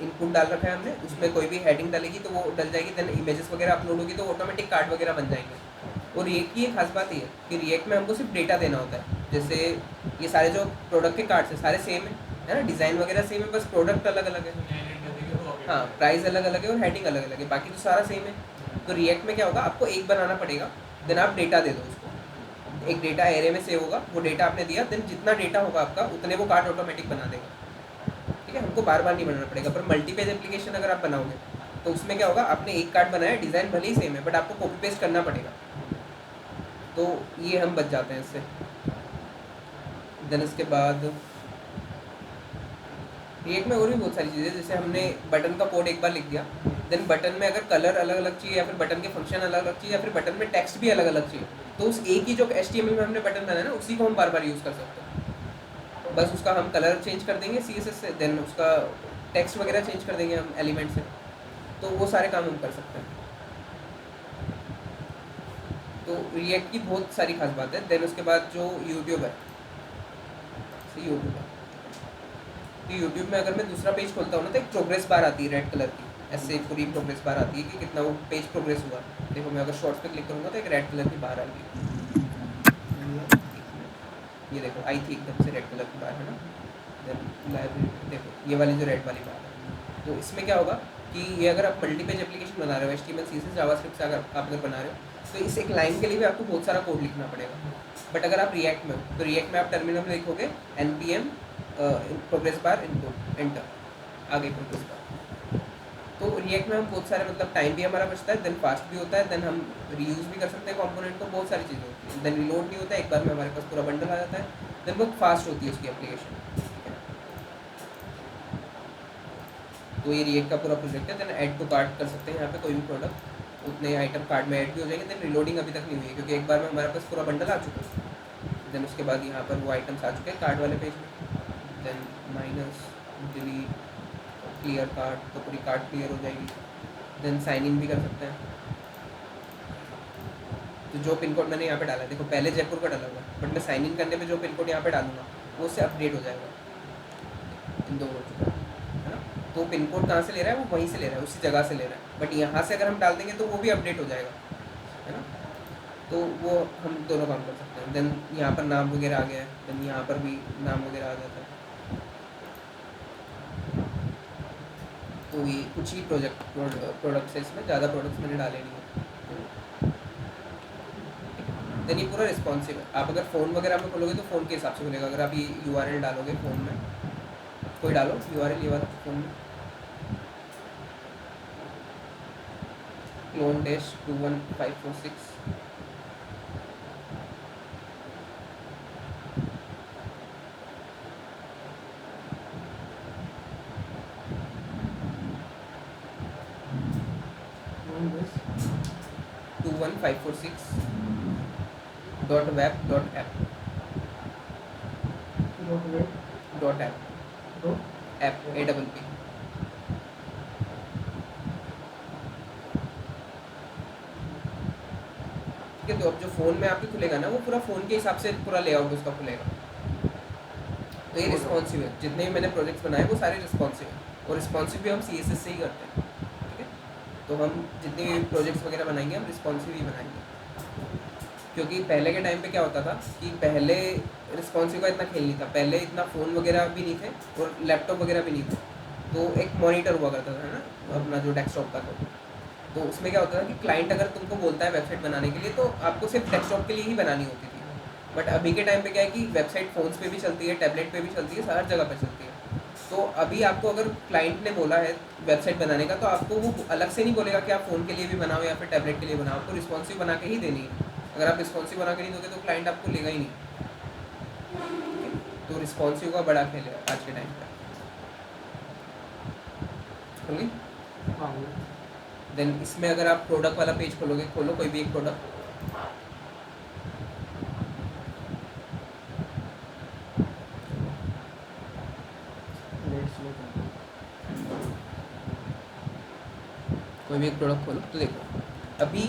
इनपुट डाल रखा है हमने, उसमें कोई भी हेडिंग डालेगी तो वो डल जाएगी, देन इमेजेस वगैरह अपलोड होगी तो ऑटोमेटिक कार्ड वगैरह बन जाएंगे। और रिएक्ट की एक खास बात ये है कि रिएक्ट में हमको सिर्फ डेटा देना होता है। जैसे ये सारे जो प्रोडक्ट के कार्ड्स हैं सारे सेम है ना, डिज़ाइन वगैरह सेम है, बस प्रोडक्ट अलग अलग है, हाँ, प्राइस अलग अलग है और हेडिंग अलग अलग है, बाकी तो सारा सेम है। तो रिएक्ट में क्या होगा, आपको एक बनाना पड़ेगा, देन आप डेटा दे दो उसको, एक डेटा एरे में सेव होगा, वो डेटा आपने दिया, देन जितना डेटा होगा आपका उतने वो कार्ड ऑटोमेटिक बना देगा, ठीक है। हमको बार बार नहीं बनाना पड़ेगा। पर मल्टीपेज एप्लीकेशन अगर आप बनाओगे तो उसमें क्या होगा, आपने एक कार्ड बनाया, डिज़ाइन भले ही सेम है बट आपको कॉपी पेस्ट करना पड़ेगा, तो ये हम बच जाते हैं इससे। देन उसके बाद रिएक्ट में और भी बहुत सारी चीज़ें, जैसे हमने बटन का कोड एक बार लिख दिया, देन बटन में अगर कलर अलग अलग चाहिए या फिर बटन के फंक्शन अलग अलग चाहिए या फिर बटन में टेक्स्ट भी अलग अलग चाहिए, तो उस एक ही जो HTML में हमने बटन बनाया ना उसी को हम बार बार यूज़ कर सकते हैं। बस उसका हम कलर चेंज कर देंगे CSS से, देन उसका टेक्स्ट वगैरह चेंज कर देंगे हम एलिमेंट से, तो वो सारे काम हम कर सकते हैं। तो रिएक्ट की बहुत सारी खास बात है। देन उसके बाद जो यूट्यूब है, यूट्यूब है, तो यूट्यूब में अगर मैं दूसरा पेज खोलता हूँ ना तो एक प्रोग्रेस बार आती है रेड कलर की, ऐसे पूरी प्रोग्रेस बार आती है कि कितना वो पेज प्रोग्रेस हुआ। देखो मैं अगर शॉर्ट्स पे क्लिक करूँगा तो एक रेड कलर की बार आएगी, ये देखो आई थी एकदम से रेड कलर की बार है ना। देन लाइब्रेरी देखो ये वाली जो रेड वाली बार है, तो इसमें क्या होगा कि ये अगर आप मल्टीपेज एप्लीकेशन बना रहे हो HTML CSS जावास्क्रिप्ट से अगर आप बना रहे हो तो इस एक लाइन के लिए भी आपको बहुत सारा कोड लिखना पड़ेगा। बट अगर आप रिएक्ट में हो तो रिएक्ट में आप टर्मिनल में लिखोगे npm progress bar input enter, आगे प्रोग्रेस बार। तो रिएक्ट में हम बहुत सारे मतलब टाइम भी हमारा बचता है, देन फास्ट भी होता है, देन हम रीयूज़ भी कर सकते हैं कंपोनेंट को, बहुत सारी चीज़ें होती हैं। देन रिलोड नहीं होता है, एक बार में हमारे पास पूरा बंडल आ जाता है, देन बहुत फास्ट होती है उसकी एप्लीकेशन। तो ये रिएक्ट का पूरा प्रोजेक्ट है। देन ऐड टू कार्ट कर सकते हैं यहाँ पे कोई भी प्रोडक्ट, उतने आइटम कार्ड में ऐड भी हो जाएंगे। देन रिलोडिंग अभी तक नहीं हुई है क्योंकि एक बार में हमारे पास पूरा बंडल आ चुका है। देन उसके बाद यहाँ पर वो आइटम्स आ चुके हैं कार्ड वाले पेज में। Then minus delete clear card, तो पूरी कार्ड क्लियर हो जाएगी। देन साइन इन भी कर सकते हैं। तो जो पिन कोड मैंने यहाँ पे डाला है, देखो पहले जयपुर का डाला हुआ है बट मैं साइन इन करने पे जो पिन कोड यहाँ पे डालूंगा वो उससे अपडेट हो जाएगा। इन दो हो चुका है ना। तो पिन कोड कहाँ से ले रहा है, वो वहीं से ले रहा है, उसी जगह से ले रहा है, बट यहाँ से अगर हम डाल देंगे तो वो भी अपडेट हो जाएगा, है ना। तो वो हम दोनों काम कर सकते हैं। देन यहाँ पर नाम वगैरह आ गया है, देन यहाँ पर भी नाम वगैरह आ जाता है। तो ये कुछ ही प्रोडक्ट्स है इसमें, ज़्यादा प्रोडक्ट्स मैंने डाले नहीं है। देन ये पूरा रिस्पॉन्सिव है। आप अगर फ़ोन वगैरह में खोलोगे तो फ़ोन के हिसाब से खुलेगा। अगर आप ये URL डालोगे फ़ोन में, कोई डालो URL ये वाला फ़ोन में, clone-21546 21546 .web .app app AWP। ठीक है, तो अब जो फ़ोन में आपके खुलेगा ना वो पूरा फ़ोन के हिसाब से पूरा लेआउट उसका खुलेगा। तो ये रिस्पॉन्सिव है। जितने भी मैंने प्रोजेक्ट्स बनाए वो सारे रिस्पॉन्सिव हैं, और रिस्पॉन्सिव भी हम CSS से ही करते हैं। ठीक है, तो हम जितने भी प्रोजेक्ट्स वगैरह बनाएंगे हम रिस्पॉन्सिव ही बनाएंगे, क्योंकि पहले के टाइम पे क्या होता था कि पहले रिस्पॉन्सिव का इतना खेल नहीं था। पहले इतना फ़ोन वगैरह भी नहीं थे और लैपटॉप वगैरह भी नहीं थे, तो एक मॉनिटर हुआ करता था ना अपना जो डेस्कटॉप का। तो उसमें क्या होता था कि क्लाइंट अगर तुमको बोलता है वेबसाइट बनाने के लिए तो आपको सिर्फ डेस्कटॉप के लिए ही बनानी होती थी। बट अभी के टाइम पे क्या है कि वेबसाइट फ़ोन्स पे भी चलती है, टैबलेट पे भी चलती है, हर जगह पे चलती है। तो अभी आपको अगर क्लाइंट ने बोला है वेबसाइट बनाने का तो आपको वो अलग से नहीं बोलेगा कि आप फ़ोन के लिए भी बनाओ या फिर टैबलेट के लिए बनाओ, आपको रिस्पॉन्सिव बना के ही देनी है। अगर आप रिस्पॉन्सिव बना के नहीं दोगे तो क्लाइंट आपको लेगा ही नहीं। तो रिस्पॉन्सिव का बड़ा खेल है आज के टाइम पर। होगी। देन इसमें अगर आप प्रोडक्ट वाला पेज खोलोगे, खोलो कोई भी एक प्रोडक्ट, कोई भी एक प्रोडक्ट खोलो तो देखो अभी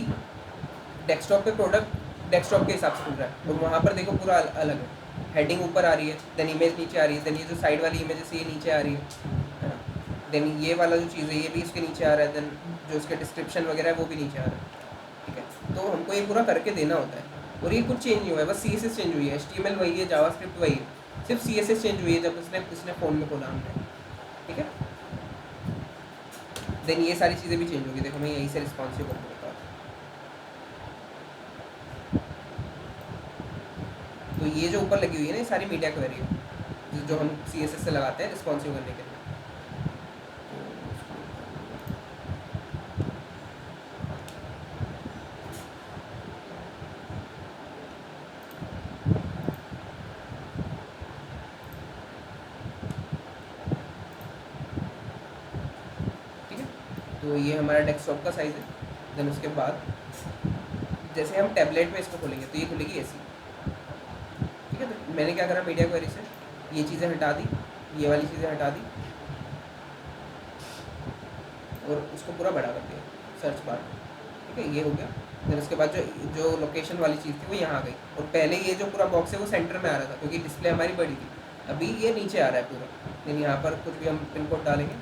डेस्कटॉप पे प्रोडक्ट डेस्कटॉप के हिसाब से खुल रहा है, तो वहाँ पर देखो पूरा अलग है। हेडिंग ऊपर आ रही है, देन इमेज नीचे आ रही है, देन ये जो साइड वाली इमेज है ये नीचे आ रही है ना। देन ये वाला जो चीज़ है ये भी इसके नीचे आ रहा है, देन जो इसके डिस्क्रिप्शन वगैरह है वो भी नीचे आ रहा है। ठीक है, तो हमको ये पूरा करके देना होता है। और ये कुछ चेंज नहीं हुआ है, बस CSS चेंज हुई है, HTML वही है, जावास्क्रिप्ट वही है, सिर्फ CSS चेंज हुई है जब इसने फ़ोन में खोला हमने। ठीक है, देन ये सारी चीज़ें भी चेंज होगी। देखो मैं यहीं से रिस्पॉन्सिव करके बता रहा हूँ। तो ये जो ऊपर लगी हुई है ना ये सारी मीडिया क्वेरी है जो हम CSS से लगाते हैं रिस्पॉन्सिव करने के लिए। तो ये हमारा डेस्कटॉप का साइज़ है। देन उसके बाद जैसे हम टैबलेट में इसको खोलेंगे तो ये खुलेगी ऐसी, ठीक है। तो मैंने क्या करा, मीडिया क्वेरी से ये चीज़ें हटा दी, ये वाली चीज़ें हटा दी और उसको पूरा बड़ा कर दिया, सर्च बार, ठीक है, ये हो गया। फिर उसके बाद जो लोकेशन वाली चीज़ थी वो यहाँ आ गई, और पहले ये जो पूरा बॉक्स है वो सेंटर में आ रहा था क्योंकि डिस्प्ले हमारी बड़ी थी। अभी ये नीचे आ रहा है पूरा, लेकिन यहाँ पर कुछ भी हम पिन कोड डालेंगे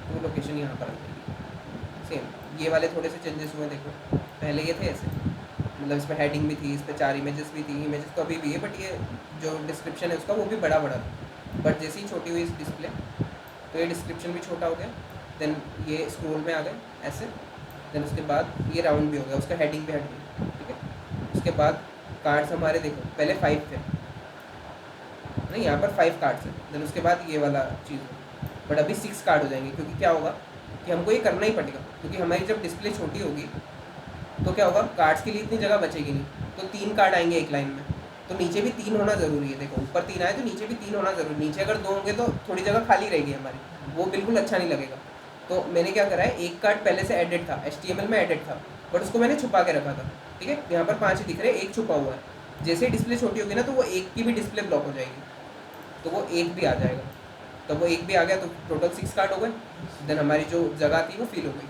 तो लोकेशन यहाँ पर आ जाएगी सेम। ये वाले थोड़े से चेंजेस हुए, देखो पहले ये थे ऐसे, मतलब इसमें हेडिंग भी थी, इस पर 4 इमेजेस भी थी, इमेजेस तो अभी भी है, बट ये जो डिस्क्रिप्शन है उसका वो भी बड़ा बड़ा था। बट जैसे ही छोटी हुई इस डिस्प्ले तो ये डिस्क्रिप्शन भी छोटा हो गया। देन ये स्क्रोल में आ गए ऐसे। देन उसके बाद ये राउंड भी हो गया, उसका हेडिंग भी हट गई, ठीक है। उसके बाद कार्ड्स हमारे देखो पहले 5 थे, नहीं यहाँ पर 5 कार्ड्स हैं। देन उसके बाद ये वाला चीज़ है, बट अभी 6 कार्ड हो जाएंगे क्योंकि क्या होगा कि हमको ये करना ही पड़ेगा, क्योंकि हमारी जब डिस्प्ले छोटी होगी तो क्या होगा, कार्ड्स के लिए इतनी जगह बचेगी नहीं, तो 3 कार्ड आएंगे एक लाइन में, तो नीचे भी 3 होना ज़रूरी है। देखो ऊपर 3 आए तो नीचे भी 3 होना ज़रूरी, नीचे अगर 2 होंगे तो थोड़ी जगह खाली रहेगी हमारी, वो बिल्कुल अच्छा नहीं लगेगा। तो मैंने क्या करा है, एक कार्ड पहले से एडिट था, HTML में एडिट था, बट उसको मैंने छुपा के रखा था, ठीक है। यहाँ पर 5 ही दिख रहे हैं, एक छुपा हुआ है। जैसे ही डिस्प्ले छोटी होगी ना तो वो एक की भी डिस्प्ले ब्लॉक हो जाएगी, तो वो एक भी आ जाएगा। तो वो एक भी आ गया तो टोटल 6 कार्ड हो गए। देन हमारी जो जगह थी वो फिल हो गई।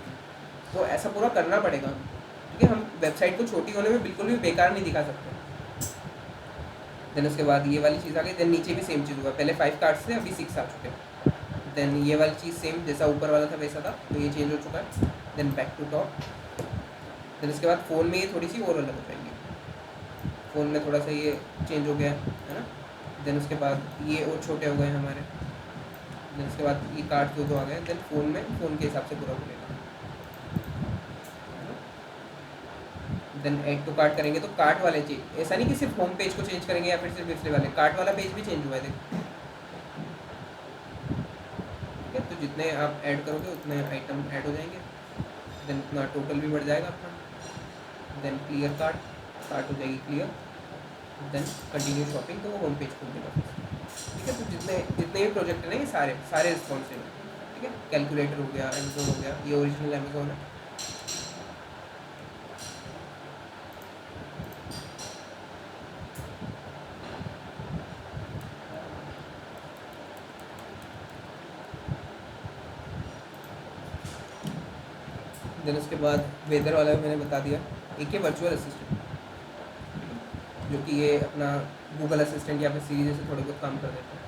तो ऐसा पूरा करना पड़ेगा, ठीक है। हम वेबसाइट को छोटी होने में बिल्कुल भी बेकार नहीं दिखा सकते। देन उसके बाद ये वाली चीज़ आ गई। देन नीचे भी सेम चीज़ हुआ, पहले 5 कार्ड्स थे, अभी 6 आ चुके हैं। देन ये वाली चीज़ सेम जैसा ऊपर वाला था वैसा था, तो ये चेंज हो चुका है। Then back to top. Then उसके बाद फ़ोन में ये थोड़ी सी और अलग हो जाएंगी, फ़ोन में थोड़ा सा ये चेंज हो गया है ना। देन उसके बाद ये और छोटे हो गए हमारे। देन उसके बाद ये कार्ड जो आ गए। देन फ़ोन में फ़ोन के हिसाब से पूरा खुलेगा। देन ऐड टू कार्ट करेंगे तो कार्ट वाले चीज, ऐसा नहीं कि सिर्फ होम पेज को चेंज करेंगे या फिर सिर्फ डिस्प्ले वाले, कार्ट वाला पेज भी चेंज हुआ है देखो, ठीक है। तो जितने आप ऐड करोगे उतने आइटम ऐड हो जाएंगे। देन उतना टोटल भी बढ़ जाएगा अपना। देन क्लियर कार्ट हो जाएगी क्लियर। देन कंटिन्यू शॉपिंग, तो वो होम पेज खोल देगा, ठीक है। तो जितने जितने भी प्रोजेक्ट हैं ना ये सारे रिस्पॉन्सिव हैं, ठीक है। कैलकुलेटर हो गया, अमेजोन हो गया, ये ओरिजिनल अमेजोन है। देन उसके बाद वेदर वाला मैंने बता दिया। एक ये वर्चुअल असिस्टेंट, जो कि ये अपना गूगल असिस्टेंट या फिर सीरी जैसे थोड़े बहुत काम कर देता है।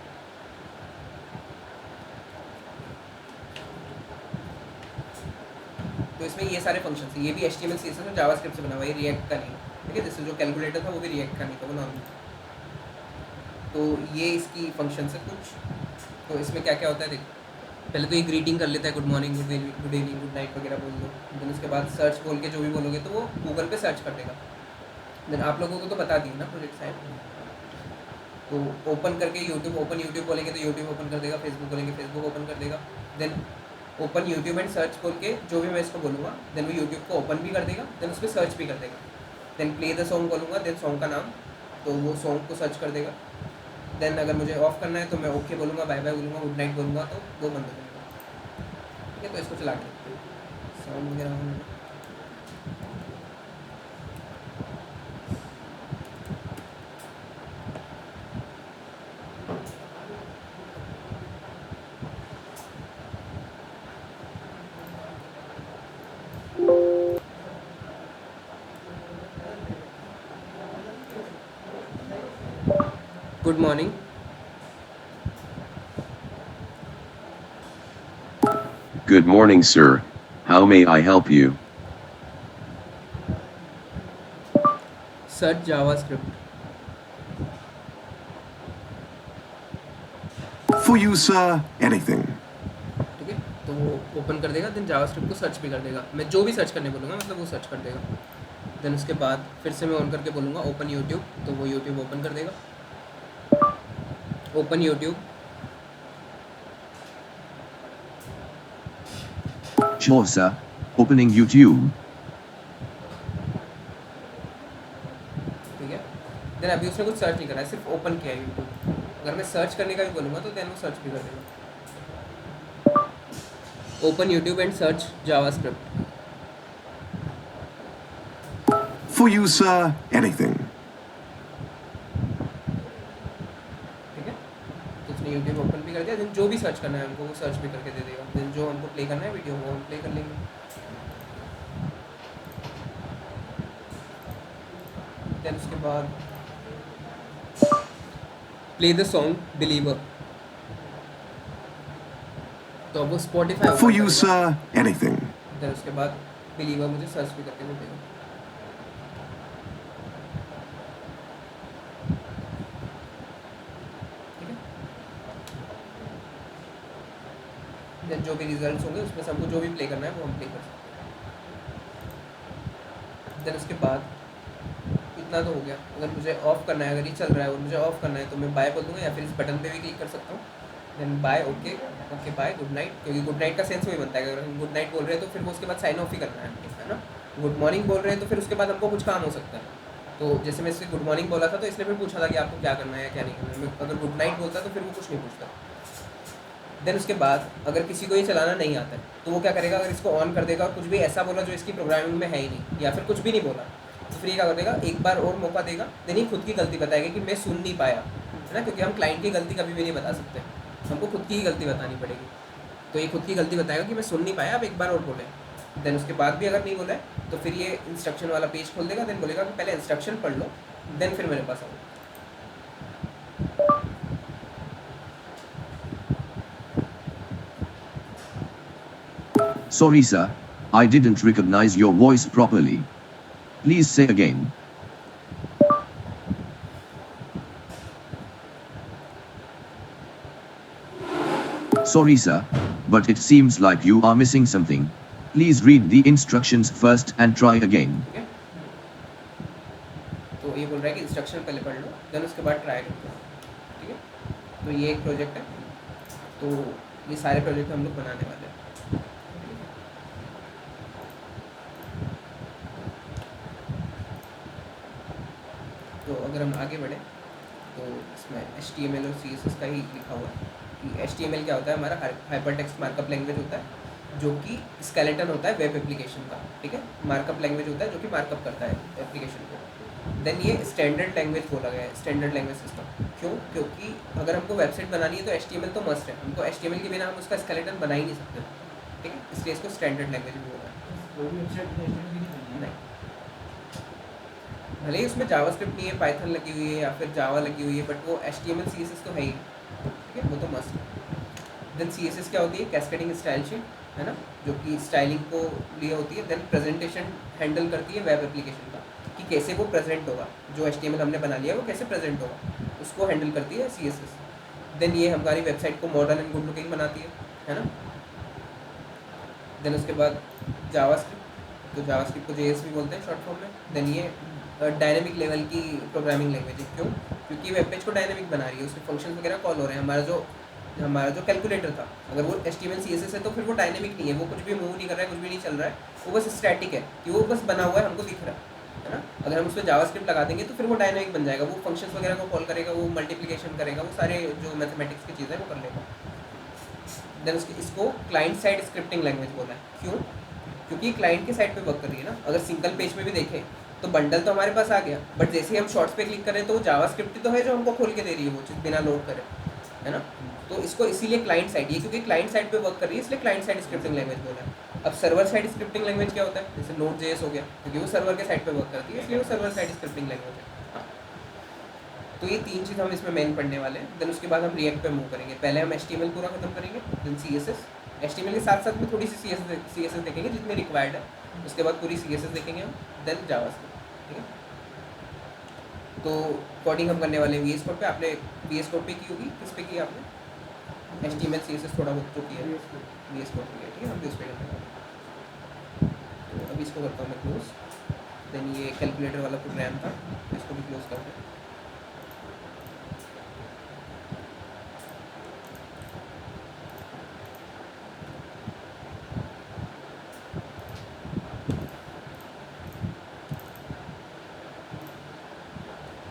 तो इसमें ये सारे फंक्शंस हैं, ये भी HTML CSS और जावास्क्रिप्ट से बना हुआ है, ये रिएक्ट का नहीं है, ठीक है। जैसे जो कैलकुलेटर था वो भी रिएक्ट का नहीं था, वो नॉर्मल। तो ये इसकी फंक्शंस है कुछ। तो इसमें क्या क्या होता है देखो, पहले तो ये ग्रीटिंग कर लेता है, good morning, good evening, good night वगैरह बोल दो। देन उसके बाद सर्च बोल के जो भी बोलोगे तो वो गूगल पे सर्च कर देगा। देन आप लोगों को तो बता दिए ना प्रोजेक्ट साइड। तो ओपन करके यूट्यूब बोलेंगे तो यूट्यूब ओपन कर देगा, फेसबुक बोलेंगे फेसबुक ओपन कर देगा। Then open YouTube and search बोल के जो भी मैं इसको बोलूँगा, देन वो यूट्यूब को ओपन भी कर देगा, देन उस पर सर्च भी कर देगा। देन प्ले द सॉन्ग बोलूँगा, देन सॉन्ग का नाम, तो वो सॉन्ग को सर्च कर देगा। देन अगर मुझे ऑफ करना है तो मैं ओके बोलूँगा, बाय बाय बोलूँगा, गुड नाइट बोलूँगा, तो वो बंद हो जाएगा, ठीक है। तो इसको चला के साउंड वगैरह होने में। Good morning, Good morning, sir. How may I help you? Search JavaScript, For you, sir, anything. ठीक है। तो वो ओपन कर देगा, देन जावास्क्रिप्ट को सर्च भी कर देगा। मैं जो भी सर्च करने बोलूँगा मतलब वो सर्च कर देगा। देन उसके बाद फिर से मैं ऑन करके बोलूँगा ओपन यूट्यूब, तो वो यूट्यूब ओपन कर देगा। Open YouTube, Sure, sir. Opening YouTube. ठीक है। देन अभी उसने कुछ सर्च नहीं करा है, सिर्फ ओपन किया है यूट्यूब, अगर मैं सर्च करने का भी बोलूँगा तो देन वो सर्च भी कर देगा. Open YouTube and search JavaScript. For you, sir, anything. ठीक है, तो उसने यूट्यूब ओपन भी कर दिया. देन जो भी सर्च करना है हमको वो सर्च भी करके दे देगा. देन जो हमको प्ले करना है वीडियो वो हम प्ले कर लेंगे. देन उसके बाद प्ले द सॉन्ग बिलीवर. तो अब वो Spotify For you, sir, anything. Then उसके बाद बिलीवर मुझे सर्च भी करके दे देगा. ठीक है, देन जो भी रिजल्ट्स होंगे उसमें से हमको जो भी प्ले करना है वो हम प्ले कर सकते हैं. देन उसके बाद इतना तो हो गया. अगर मुझे ऑफ करना है, अगर ये चल रहा है और मुझे ऑफ करना है तो मैं बाय बोल दूंगा या फिर इस बटन पे भी क्लिक कर सकता हूँ. Then bye, okay okay bye, good night. क्योंकि गुड नाइट का सेंस वही बनता है कि अगर हम गुड नाइट बोल रहे हैं तो फिर वो उसके बाद साइन ऑफ ही करना है ना. गुड मॉर्निंग बोल रहे हैं तो फिर उसके बाद हमको कुछ काम हो सकता है. तो जैसे मैं इससे गुड मॉर्निंग बोला था तो इसने फिर पूछा था कि आपको क्या करना है या क्या नहीं करना है. मैं अगर गुड नाइट बोलता तो फिर वो कुछ नहीं पूछता. देन उसके बाद अगर किसी को ये चलाना नहीं आता है तो वो क्या करेगा, अगर इसको ऑन कर देगा और कुछ भी ऐसा बोला जो इसकी प्रोग्रामिंग में है ही नहीं या फिर कुछ भी नहीं बोला तो फिर ये क्या कर देगा, एक बार और मौका देगा. देन ही खुद की गलती बताएगा कि मैं सुन नहीं पाया, है ना. क्योंकि हम क्लाइंट की गलती कभी भी नहीं बता सकते, हमको खुद की ही गलती बतानी पड़ेगी. तो ये खुद की गलती बताएगा कि मैं सुन नहीं पाया, आप एक बार और बोले. देन उसके बाद भी अगर नहीं बोला है तो फिर ये इंस्ट्रक्शन वाला पेज खोल देगा. देन बोलेगा कि पहले इंस्ट्रक्शन पढ़ लो देन फिर मेरे पास आओ. Sorry, sir. I didn't recognize your voice properly. Please say again. Sorry, sir. But it seems like you are missing something. Please read the instructions first and try again. ठीक है, तो ये बोल रहा है कि इंस्ट्रक्शन पहले पढ़ लो देन उसके बाद ट्राई करो. ठीक है, तो ये एक प्रोजेक्ट है. तो ये सारे प्रोजेक्ट हम लोग बनाने वाले हैं. तो अगर हम आगे बढ़े तो इसमें HTML और CSS का ही लिखा हुआ है कि HTML क्या होता है, हमारा हाइपर टेक्स्ट मार्कअप लैंग्वेज होता है जो कि स्केलेटन होता है वेब एप्लीकेशन का. ठीक है, मार्कअप लैंग्वेज होता है जो कि मार्कअप करता है एप्लीकेशन को. देन ये स्टैंडर्ड लैंग्वेज बोला गया है, स्टैंडर्ड लैंग्वेज सिस्टम. क्यों? क्योंकि अगर हमको वेबसाइट बनानी है तो HTML तो मस्ट है. हमको HTML के बिना हम उसका स्केलेटन बना ही नहीं सकते. ठीक है, इसलिए इसको स्टैंडर्ड लैंग्वेज भी बोला है. नहीं, भले ही उसमें जावास्क्रिप्ट नहीं है, पाइथन लगी हुई है या फिर जावा लगी हुई है, बट वो HTML CSS तो है ही. ठीक है, वो तो मस्ट है. देन CSS क्या होती है, कैस्केडिंग स्टाइल शीट, है ना, जो कि स्टाइलिंग को लिए होती है. देन प्रेजेंटेशन हैंडल करती है वेब एप्लीकेशन का कि कैसे वो प्रेजेंट होगा, जो HTML हमने बना लिया है वो कैसे प्रेजेंट होगा, उसको हैंडल करती है CSS. देन ये हमारी वेबसाइट को मॉडर्न एंड गुड लुकिंग बनाती है ना. देन उसके बाद जावास्क्रिप्ट, तो जावास्क्रिप्ट को JS भी बोलते हैं शॉर्ट फॉर्म में. देन ये डायनेमिक लेवल की प्रोग्रामिंग लैंग्वेज है. क्यों? क्योंकि वेब पेज को डायनेमिक बना रही है, उसके फंक्शन वगैरह कॉल हो रहे हैं. हमारा जो कैलकुलेटर था अगर वो HTML CSS है तो फिर वो डायनेमिक नहीं है, वो कुछ भी मूव नहीं कर रहा है, कुछ भी नहीं चल रहा है, वो बस स्टैटिक है कि वो बस बना हुआ है, हमको दिख रहा है ना. अगर हम उसमें जावास्क्रिप्ट लगा देंगे तो फिर वो डायनेमिक बन जाएगा, वो फंक्शंस वगैरह को कॉल करेगा, वो मल्टीप्लिकेशन करेगा, वो सारे जो मैथमेटिक्स की चीज़ें वो कर लेगा. देन इसको क्लाइंट साइड स्क्रिप्टिंग लैंग्वेज बोला है. क्यों? क्योंकि क्लाइंट के साइड पे वर्क कर रही है ना. अगर सिंगल पेज में भी देखें तो बंडल तो हमारे पास आ गया, बट जैसे ही हम शॉर्ट्स पे क्लिक करें तो वो जावास्क्रिप्ट तो है जो हमको खोल के दे रही है वो चीज़ बिना लोड करे, है ना. तो इसको इसीलिए क्लाइंट साइड, ये क्योंकि क्लाइंट साइड पे वर्क कर रही है इसलिए क्लाइंट साइड स्क्रिप्टिंग लैंग्वेज बोला है. अब सर्वर साइड स्क्रिप्टिंग लैंग्वेज क्या होता है, जैसे Node.js हो गया, क्योंकि वो सर्वर के साइड पे वर्क करती है इसलिए वो सर्वर साइड स्क्रिप्टिंग लैंग्वेज है. तो ये तीन चीज़ हम इसमें मेन पढ़ने वाले हैं. देन उसके बाद हम रिएक्ट पे मूव करेंगे. पहले हम HTML पूरा खत्म करेंगे, देन CSS. HTML के साथ साथ में थोड़ी सी CSS देखेंगे जितनी रिक्वायर्ड है. उसके बाद पूरी CSS देखेंगे हम, देन जावास्क्रिप्ट. ठीक है, तो कोडिंग हम करने वाले हैं VS कोड पे. आपने VS कोड पे की होगी, किस पे की आपने? HTML CSS थोड़ा बहुत तो किया है, VS कोड पे किया. ठीक है, हम भी उस पर करने वाले हैं. तो अभी इसको करता हूँ मैं क्लोज. देन ये कैलकुलेटर वाला प्रोग्राम था, इसको भी क्लोज करते हैं.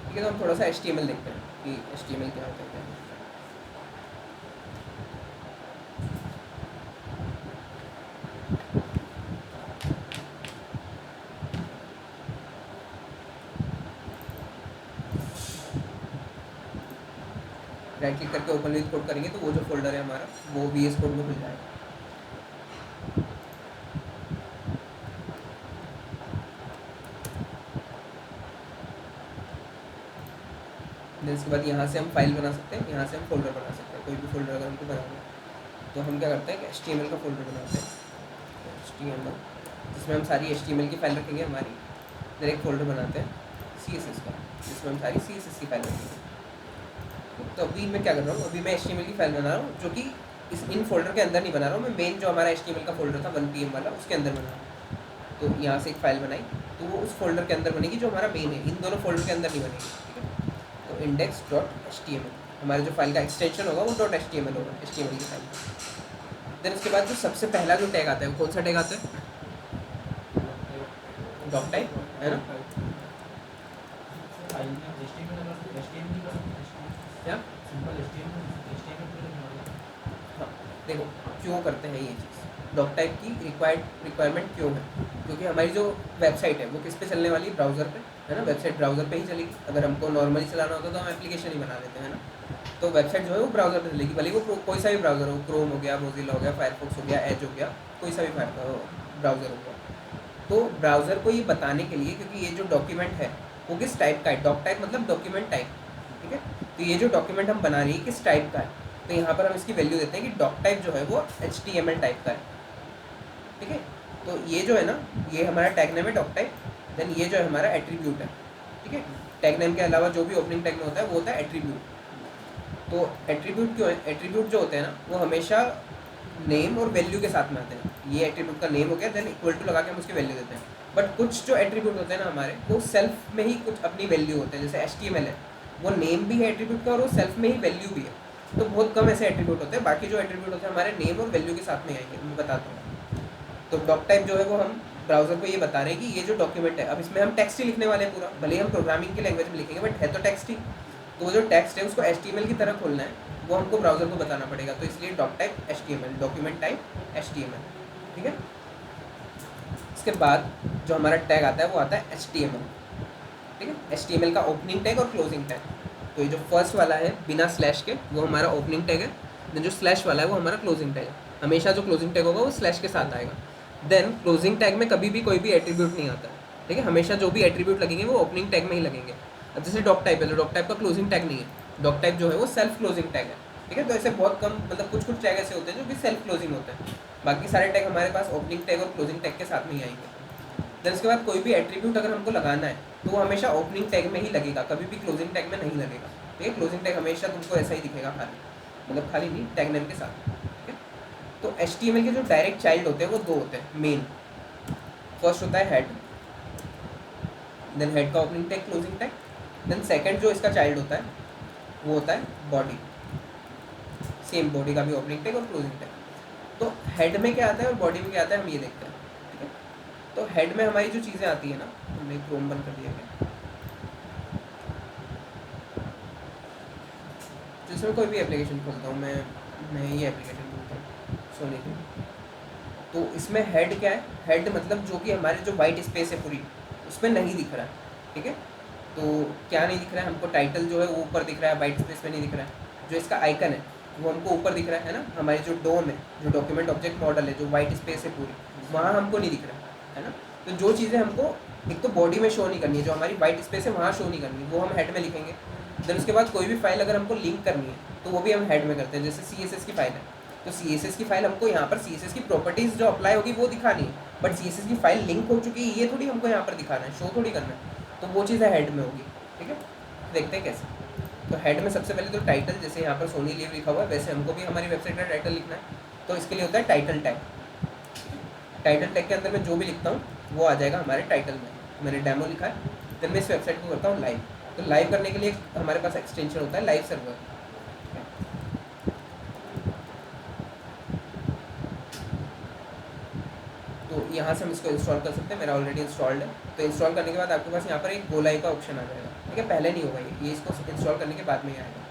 ठीक है, तो हम थोड़ा सा HTML देखते हैं कि HTML क्या होता है क्या नहीं। राइट क्लिक करके ओपन विद कोड करेंगे तो वो जो फोल्डर है हमारा वो VS कोड में खुल जाएगा। देन इसके बाद यहाँ से हम फाइल बना सकते हैं, यहाँ से हम फोल्डर बना सकते हैं, कोई भी फोल्डर अगर हमको बनाना है तो हम क्या करते हैं कि HTML का फोल्डर बनाते हैं, HTML जिसमें हम सारी HTML की फाइल रखेंगे हमारी। फिर एक फोल्डर बनाते हैं CSS का जिसमें हम सारी CSS की फाइल रखेंगे। तो अभी मैं क्या कर रहा हूँ, अभी मैं HTML की फाइल बना रहा हूँ जो कि इन फोल्डर के अंदर नहीं बना रहा हूँ मैं, मेन जो हमारा HTML का फोल्डर था 1pm वाला उसके अंदर बना रहा हूँ। तो यहाँ से एक फाइल बनाई तो वो उस फोल्डर के अंदर बनेगी जो हमारा मेन है, इन दोनों फोल्डर के अंदर नहीं बनेगी। ठीक है, तो index.html हमारे जो फाइल का एक्सटेंशन होगा वो .html होगा, HTML की फाइल। देन उसके बाद जो सबसे पहला जो टैग आता है वो कौन सा टैग आता है, डॉक टाइप है ना। क्या हाँ देखो क्यों करते हैं ये चीज़, डॉक टाइप की रिक्वायरमेंट क्यों है, क्योंकि हमारी जो वेबसाइट है वो किस पे चलने वाली है, ब्राउज़र पे है ना। वेबसाइट ब्राउज़र पे ही चलेगी, अगर हमको नॉर्मली चलाना होता तो हम एप्लीकेशन ही बना लेते हैं ना। तो वेबसाइट जो है वो ब्राउज़र पे चलेगी, भले वो कोई सा भी ब्राउज़र हो, क्रोम हो गया, मोजिला हो गया, फायरफॉक्स हो गया, एज हो गया, कोई सा भी ब्राउज़र हो गया। तो ब्राउज़र को ये बताने के लिए, क्योंकि ये जो डॉक्यूमेंट है वो किस टाइप का है, डॉक टाइप मतलब डॉक्यूमेंट टाइप, ठीक है। तो ये जो डॉक्यूमेंट हम बना रही है किस टाइप का है, तो यहाँ पर हम इसकी वैल्यू देते हैं कि डॉक टाइप जो है वो HTML टाइप का है, ठीक है। तो ये जो है ना, ये हमारा टैग नेम है डॉक टाइप। देन ये जो है हमारा एट्रीब्यूट है, ठीक है। टैग नेम के अलावा जो भी ओपनिंग टैग में होता है वो होता है एट्रीब्यूट। तो एट्रीब्यूट क्यों है, एट्रीब्यूट जो होते हैं ना वो हमेशा नेम और वैल्यू के साथ में आते हैं। ये एट्रीब्यूट का नेम हो गया, देन इक्वल टू लगा के हम उसकी वैल्यू देते हैं। बट कुछ जो एट्रीब्यूट होते हैं ना हमारे, वो सेल्फ में ही कुछ अपनी वैल्यू होते हैं। जैसे HTML है, वो नेम भी है एट्रीब्यूट का और वो सेल्फ में ही वैल्यू भी है। तो बहुत कम ऐसे एट्रीब्यूट होते हैं, बाकी जो एट्रीब्यूट होते हैं हमारे नेम और वैल्यू के साथ में आएंगे, मैं बताता हूँ। तो डॉक टाइप जो है वो हम ब्राउज़र को ये बता रहे हैं कि ये जो डॉक्यूमेंट है, अब इसमें हम टेक्स्ट ही लिखने वाले हैं पूरा, भले ही हम प्रोग्रामिंग की लैंग्वेज में लिखेंगे बट है तो टेक्स्ट ही। तो वो जो टेक्स्ट है उसको HTML की तरह खोलना है, वो हमको ब्राउज़र को बताना पड़ेगा। तो इसलिए doc type HTML, document type HTML, ठीक है। इसके बाद जो हमारा टैग आता है वो आता है HTML, ठीक है। HTML का ओपनिंग टैग और क्लोजिंग टैग। तो ये जो फर्स्ट वाला है बिना स्लैश के वो हमारा ओपनिंग टैग है, देन जो स्लैश वाला है वो हमारा क्लोजिंग टैग है। हमेशा जो क्लोजिंग टैग होगा वो स्लैश के साथ आएगा। देन क्लोजिंग टैग में कभी भी कोई भी एट्रीब्यूट नहीं आता है, ठीक है। हमेशा जो भी एट्रीब्यूट लगेंगे वो ओपनिंग टैग में ही लगेंगे। अब जैसे डॉक टाइप है तो डॉक टाइप का क्लोजिंग टैग नहीं है, डॉक टाइप जो है वो सेल्फ क्लोजिंग टैग है, ठीक है। तो ऐसे बहुत कम, मतलब कुछ टैग ऐसे होते हैं जो कि सेल्फ क्लोजिंग होते हैं। बाकी सारे टैग हमारे पास ओपनिंग टैग और क्लोजिंग टैग के साथ में ही आएंगे। देन उसके बाद कोई भी एट्रीब्यूट अगर हमको लगाना है तो वो हमेशा ओपनिंग टैग में ही लगेगा, कभी भी क्लोजिंग टैग में नहीं लगेगा, ठीक है। क्लोजिंग टैग हमेशा तुमको ऐसा ही दिखेगा खाली, मतलब खाली नहीं, टैग नेम के साथ, ठीक है। तो HTML के जो डायरेक्ट चाइल्ड होते हैं वो दो होते हैं मेन। फर्स्ट होता है हेड, देन हेड का opening tag closing tag. Then second जो इसका चाइल्ड होता है वो होता है बॉडी, सेम बॉडी का भी ओपनिंग टैग और क्लोजिंग टैग। तो हेड में क्या आता है और बॉडी में क्या आता है हम ये देखते हैं, ठीक है। तो हेड में हमारी जो चीज़ें आती है ना, हमने क्रोम बंद कर दिया है, जिसमें कोई भी एप्लीकेशन खोलता हूँ मैं ये एप्लीकेशन खोलता हूँ सोनी की। तो इसमें हेड क्या है, हेड मतलब जो कि हमारे जो वाइट स्पेस है पूरी उसमें नहीं दिख रहा है, ठीक है। तो क्या नहीं दिख रहा है हमको, टाइटल जो है वो ऊपर दिख रहा है, वाइट स्पेस में नहीं दिख रहा है। जो इसका आइकन है वो हमको ऊपर दिख रहा है ना, हमारी जो डोम है, जो डॉक्यूमेंट ऑब्जेक्ट मॉडल है, जो वाइट स्पेस है पूरी, वहाँ हमको नहीं दिख रहा है ना। तो जो चीज़ें हमको एक तो बॉडी में शो नहीं करनी है, जो हमारी वाइट स्पेस है वहाँ शो नहीं करनी, वो हम हेड में लिखेंगे। देन उसके बाद कोई भी फाइल अगर हमको लिंक करनी है तो वो भी हम हेड में करते हैं। जैसे CSS की फाइल है तो CSS की फाइल हमको यहाँ पर CSS की प्रॉपर्टीज़ जो अप्लाई होगी वो दिखानी है, बट CSS की फाइल लिंक हो चुकी है ये थोड़ी हमको यहाँ पर दिखाना है, शो थोड़ी करना है। तो वो चीज़ हेड में होगी, ठीक है। देखते हैं कैसे। तो हेड में सबसे पहले तो टाइटल, जैसे यहाँ पर सोनी लिव लिखा हुआ है वैसे हमको भी हमारी वेबसाइट का टाइटल लिखना है। तो इसके लिए होता है टाइटल टैग। टाइटल टैग के अंदर मैं जो भी लिखता हूँ वो आ जाएगा हमारे टाइटल में। मैंने डेमो लिखा है, फिर मैं इस वेबसाइट को करता हूँ लाइव। तो लाइव करने के लिए हमारे पास एक्सटेंशन होता है लाइव सर्वर। तो यहाँ से हम इसको इंस्टॉल कर सकते हैं, मेरा ऑलरेडी इंस्टॉल्ड है। तो इंस्टॉल करने के बाद आपके पास यहाँ पर एक गोलाई का ऑप्शन आ जाएगा, ठीक है, पहले नहीं होगा ये इसको इंस्टॉल करने के बाद में ही आएगा।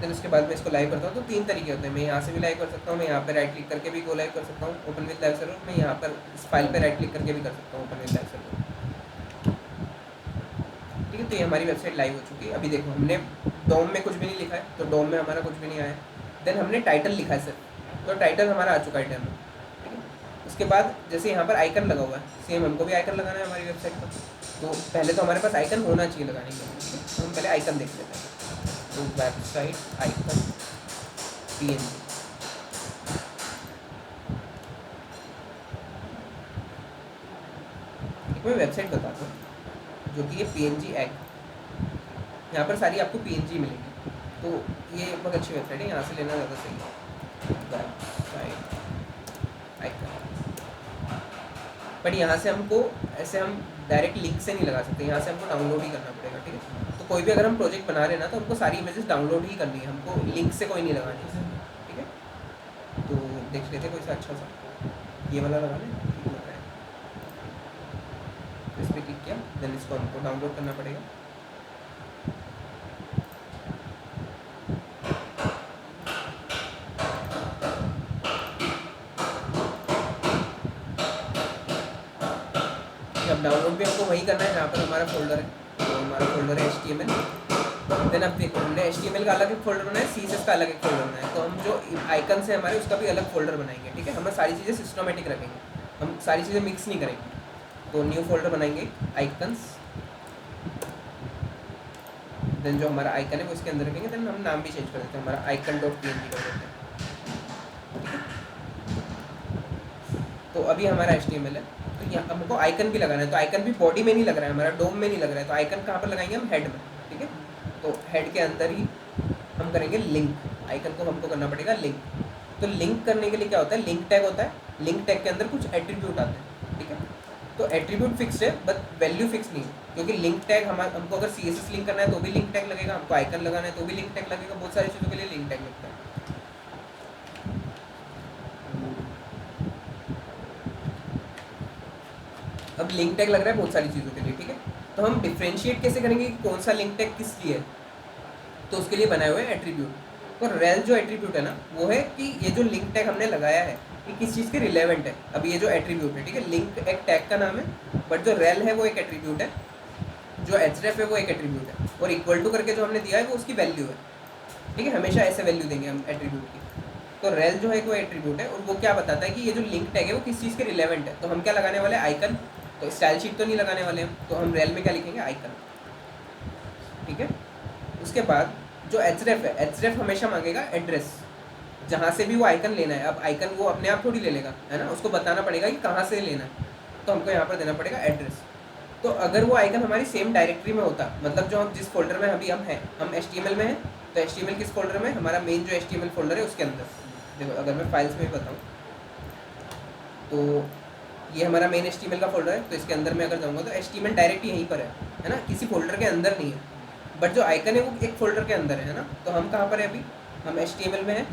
देन उसके बाद मैं इसको लाइव करता हूँ। तो 3 तरीके होते हैं, मैं यहाँ से भी लाइव कर सकता हूँ, मैं यहाँ पे राइट क्लिक करके भी गो लाइव कर सकता हूँ ओपन विद लाइव सर्वर, मैं यहाँ पर इस फाइल पे राइट क्लिक करके भी कर सकता हूँ ओपन विद लाइव सर्वर, ठीक है। तो ये हमारी वेबसाइट लाइव हो चुकी है। अभी देखो हमने डोम में कुछ भी नहीं लिखा है, तो डोम में हमारा कुछ भी नहीं आया। देन हमने टाइटल लिखा है सिर्फ, तो टाइटल हमारा आ चुका है डेमो, ठीक है। उसके बाद जैसे यहाँ पर आइकन लगा हुआ है, सेम हमको भी आइकन लगाना है हमारी वेबसाइट पर। तो पहले तो हमारे पास आइकन होना चाहिए लगाने के लिए, ठीक है। तो हम पहले आइकन देख लेते हैं। तो वेबसाइट आइकन PNG, मैं वेबसाइट बताता हूँ जो कि ये PNG एग, यहाँ पर सारी आपको PNG मिलेगी। तो ये बहुत अच्छी वेबसाइट है, यहाँ से लेना ज़्यादा सही है। वेबसाइट आइकन, बट यहाँ से हमको ऐसे हम डायरेक्ट लिंक से नहीं लगा सकते, यहाँ से हमको डाउनलोड ही करना पड़ेगा, ठीक है। तो कोई भी अगर हम प्रोजेक्ट बना रहे हैं ना, तो हमको सारी इमेजेस डाउनलोड ही करनी है, हमको लिंक से कोई नहीं लगानी है, ठीक है। तो देख लेते कोई सा अच्छा सा, ये वाला लगा लें, ठीक लग रहा है। तो इस पर क्लिक किया, देन इसको हमको डाउनलोड करना पड़ेगा। अब डाउनलोड भी हमको वही करना है जहाँ पर हमारा फोल्डर है, तो हमारा फोल्डर है HTML। देन अब देखो हमने HTML का अलग एक फोल्डर बनाया है, CSS का अलग एक फोल्डर बनाया है। तो हम जो आइकन है हमारे उसका भी अलग फोल्डर बनाएंगे, ठीक है। हमें सारी चीज़ें सिस्टमेटिक रखेंगे, हम सारी चीज़ें मिक्स नहीं करेंगे। तो न्यू फोल्डर बनाएंगे आइकन्स, देन जो हमारा आइकन है वो इसके अंदर रखेंगे। देन हम नाम भी चेंज कर देते हैं, हमारा icon.png कर देते हैं। तो अभी हमारा HTML है, तो यहाँ हमको आइकन भी लगाना है। तो आइकन भी बॉडी में नहीं लग रहा है, हमारा डोम में नहीं लग रहा है। तो आइकन कहाँ पर लगाएंगे हम, हेड में, ठीक है। तो हेड के अंदर ही हम करेंगे लिंक, आइकन को हमको करना पड़ेगा लिंक। तो लिंक करने के लिए क्या होता है, लिंक टैग होता है। लिंक टैग के अंदर कुछ एट्रीब्यूट आते हैं, ठीक है। तो एट्रीब्यूट फिक्स है बट वैल्यू फिक्स नहीं है, क्योंकि लिंक टैग हमको अगर CSS लिंक करना है तो भी लिंक टैग लगेगा, हमको आइकन लगाना है तो भी लिंक टैग लगेगा, बहुत सारी चीज़ों के लिए लिंक टैग लगता है। अब लिंक टैग लग रहा है बहुत सारी चीज़ों के लिए, ठीक है। तो हम डिफ्रेंशिएट कैसे करेंगे कि कौन सा लिंक टैग किस लिए है, तो उसके लिए बनाए हुए हैं एट्रीब्यूट। तो रेल जो एट्रीब्यूट है ना, वो है कि ये जो लिंक टैग हमने लगाया है ये किस चीज़ के रिलेवेंट है। अब ये जो एट्रीब्यूट है, ठीक है, लिंक एक टैग का नाम है, बट जो रेल है वो एक एट्रीब्यूट है, जो href है वो एक एट्रीब्यूट है, और इक्वल टू करके जो हमने दिया है वो उसकी वैल्यू है, ठीक है। हमेशा ऐसे वैल्यू देंगे हम एट्रीब्यूट की। तो रेल जो है वो एट्रीब्यूट है, और वो क्या बताता है कि ये जो लिंक टैग है वो किस चीज़ के रिलेवेंट है। तो हम क्या लगाने वाले हैं, आइकन। तो स्टाइल शीट तो नहीं लगाने वाले हम, तो हम रेल में क्या लिखेंगे, आइकन, ठीक है। उसके बाद जो href है, href हमेशा मांगेगा एड्रेस, जहाँ से भी वो आइकन लेना है। अब आइकन वो अपने आप थोड़ी ले लेगा, है ना, उसको बताना पड़ेगा कि कहाँ से लेना है। तो हमको यहाँ पर देना पड़ेगा एड्रेस। तो अगर वो आइकन हमारी सेम डायरेक्टरी में होता, मतलब जो हम जिस फोल्डर में अभी हम हैं, हम HTML में हैं, तो HTML किस फोल्डर में, हमारा मेन जो HTML फोल्डर है उसके अंदर। देखो अगर मैं फाइल्स में बताऊँ तो ये हमारा मेन HTML का फोल्डर है, तो इसके अंदर मैं अगर जाऊँगा तो HTML डायरेक्ट यहीं पर है ना, किसी फोल्डर के अंदर नहीं है। बट जो आइकन है वो एक फोल्डर के अंदर है ना। तो हम कहाँ पर है अभी, हम HTML में हैं।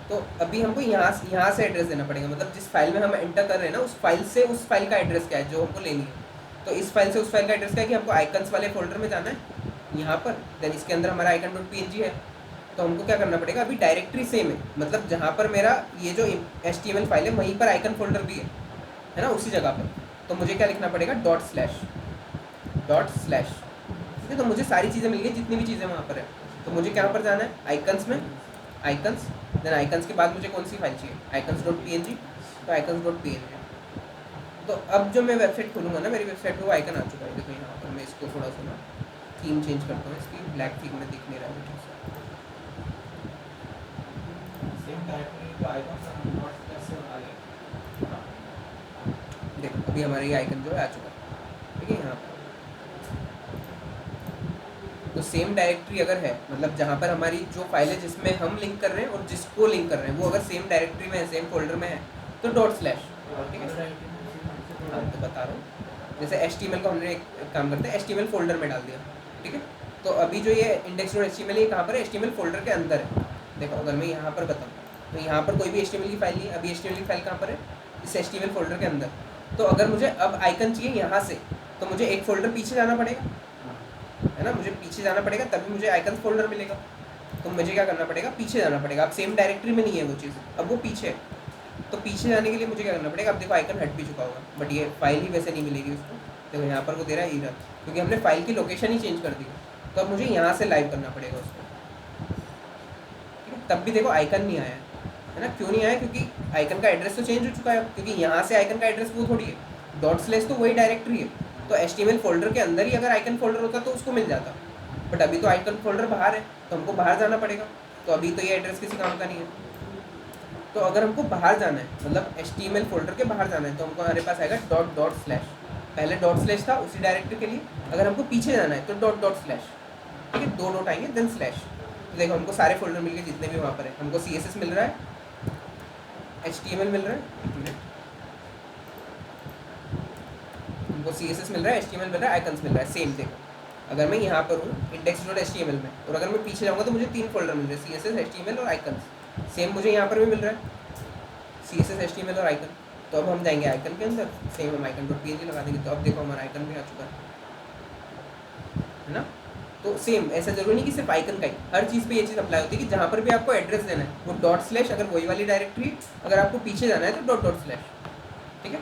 तो अभी हमको यहाँ से एड्रेस देना पड़ेगा, मतलब जिस फाइल में हम एंटर कर रहे हैं ना, उस फाइल से उस फाइल का एड्रेस क्या है जो हमको लेनी है। तो इस फाइल से उस फाइल का एड्रेस क्या है कि हमको आइकन्स वाले फोल्डर में जाना है यहाँ पर। देन इसके अंदर हमारा icon.png है, तो हमको क्या करना पड़ेगा, अभी डायरेक्टरी सेम है, मतलब जहाँ पर मेरा ये जो HTML फाइल है वहीं पर आइकन फोल्डर भी है ना, उसी जगह पर। तो मुझे क्या लिखना पड़ेगा, डॉट स्लैश। तो मुझे सारी चीज़ें मिल गई, जितनी भी चीज़ें वहाँ पर है। तो मुझे कहाँ पर जाना है, आइकन्स में, आइकन्स। देन आइकन्स के बाद मुझे कौन सी फाइल चाहिए, icons.png। तो icons.png। तो अब जो मैं वेबसाइट खोलूँगा ना, मेरी वेबसाइट पे वो आइकन आ चुका है। देखो यहाँ पर मैं इसको थोड़ा सा ना थीम चेंज करता हूँ, इसकी ब्लैक थीम में दिख नहीं रहा है मुझे। देखो अभी हमारा ये आइकन जो है आ चुका है, ठीक है। यहाँ पर तो सेम डायरेक्टरी अगर है, मतलब जहाँ पर हमारी जो फाइल है जिसमें हम लिंक कर रहे हैं और जिसको लिंक कर रहे हैं वो अगर सेम डायरेक्टरी में है, सेम फोल्डर में है, तो डॉट स्लैश, ठीक है। हाँ तो बता रहा हूँ, जैसे HTML को हमने एक काम करते हैं, HTML फोल्डर में डाल दिया, ठीक है। तो अभी जो ये index.html है कहाँ पर है, HTML फोल्डर के अंदर है। देखो अगर मैं यहाँ पर बताऊँ तो यहाँ पर कोई भी HTML की फाइल नहीं है। अभी HTML की फाइल कहाँ पर है, इस HTML फोल्डर के अंदर। तो अगर मुझे अब आइकन चाहिए यहाँ से, तो मुझे एक फोल्डर पीछे जाना पड़ेगा, है ना, मुझे पीछे जाना पड़ेगा तभी मुझे आइकन फोल्डर मिलेगा। तो मुझे क्या करना पड़ेगा, पीछे जाना पड़ेगा। अब सेम डायरेक्टरी में नहीं है वो चीज़, अब वो पीछे है। तो पीछे जाने के लिए मुझे क्या करना पड़ेगा, अब देखो आइकन हट भी चुका होगा, बट ये फाइल ही वैसे नहीं मिलेगी उसको। देखो यहाँ पर वो दे रहा है एरर, क्योंकि हमने फाइल की लोकेशन ही चेंज कर दी। तो अब मुझे यहाँ से लाइव करना पड़ेगा उसको, ठीक है। तब भी देखो आइकन नहीं आया, है ना। क्यों नहीं आया, क्योंकि आइकन का एड्रेस तो चेंज हो चुका है, क्योंकि यहाँ से आइकन का एड्रेस वो थोड़ी है, डॉट/ तो वही डायरेक्टरी है। तो HTML फोल्डर के अंदर ही अगर आइकन फोल्डर होता तो उसको मिल जाता, बट अभी तो आइकन फोल्डर बाहर है, तो हमको बाहर जाना पड़ेगा। तो अभी तो ये एड्रेस किसी काम का नहीं है। तो अगर हमको बाहर जाना है, मतलब HTML फोल्डर के बाहर जाना है, तो हमको हमारे पास आएगा डॉट/, पहले डॉट/ था उसी डायरेक्टरी के लिए। अगर हमको पीछे जाना है तो डॉट/, ठीक है, 2 डॉट आएंगे देन स्लैश। तो देखो हमको सारे फोल्डर मिल गए जितने भी वहाँ पर है। हमको CSS मिल रहा है, HTML मिल रहा है, हमको CSS मिल रहा है, HTML मिल रहा है, आइकन्स मिल रहा है। सेम देखो अगर मैं यहाँ पर हूँ index.html में, और अगर मैं पीछे जाऊँगा तो मुझे 3 फोल्डर मिल रहे हैं, CSS, HTML और आइकन्स। सेम मुझे यहाँ पर भी मिल रहा है, CSS, HTML और आइकन। तो अब हम जाएंगे आइकन के अंदर, सेम हम icon.png लगा देंगे। तो अब देखो हमारा आइकन भी आ चुका है ना। तो सेम ऐसा जरूरी नहीं कि सिर्फ आइकन का ही, हर चीज़ पे ये चीज़ अप्लाई होती है कि जहाँ पर भी आपको एड्रेस देना है वो डॉट/ अगर वही वाली डायरेक्टरी, अगर आपको पीछे जाना है तो डॉट/, ठीक है।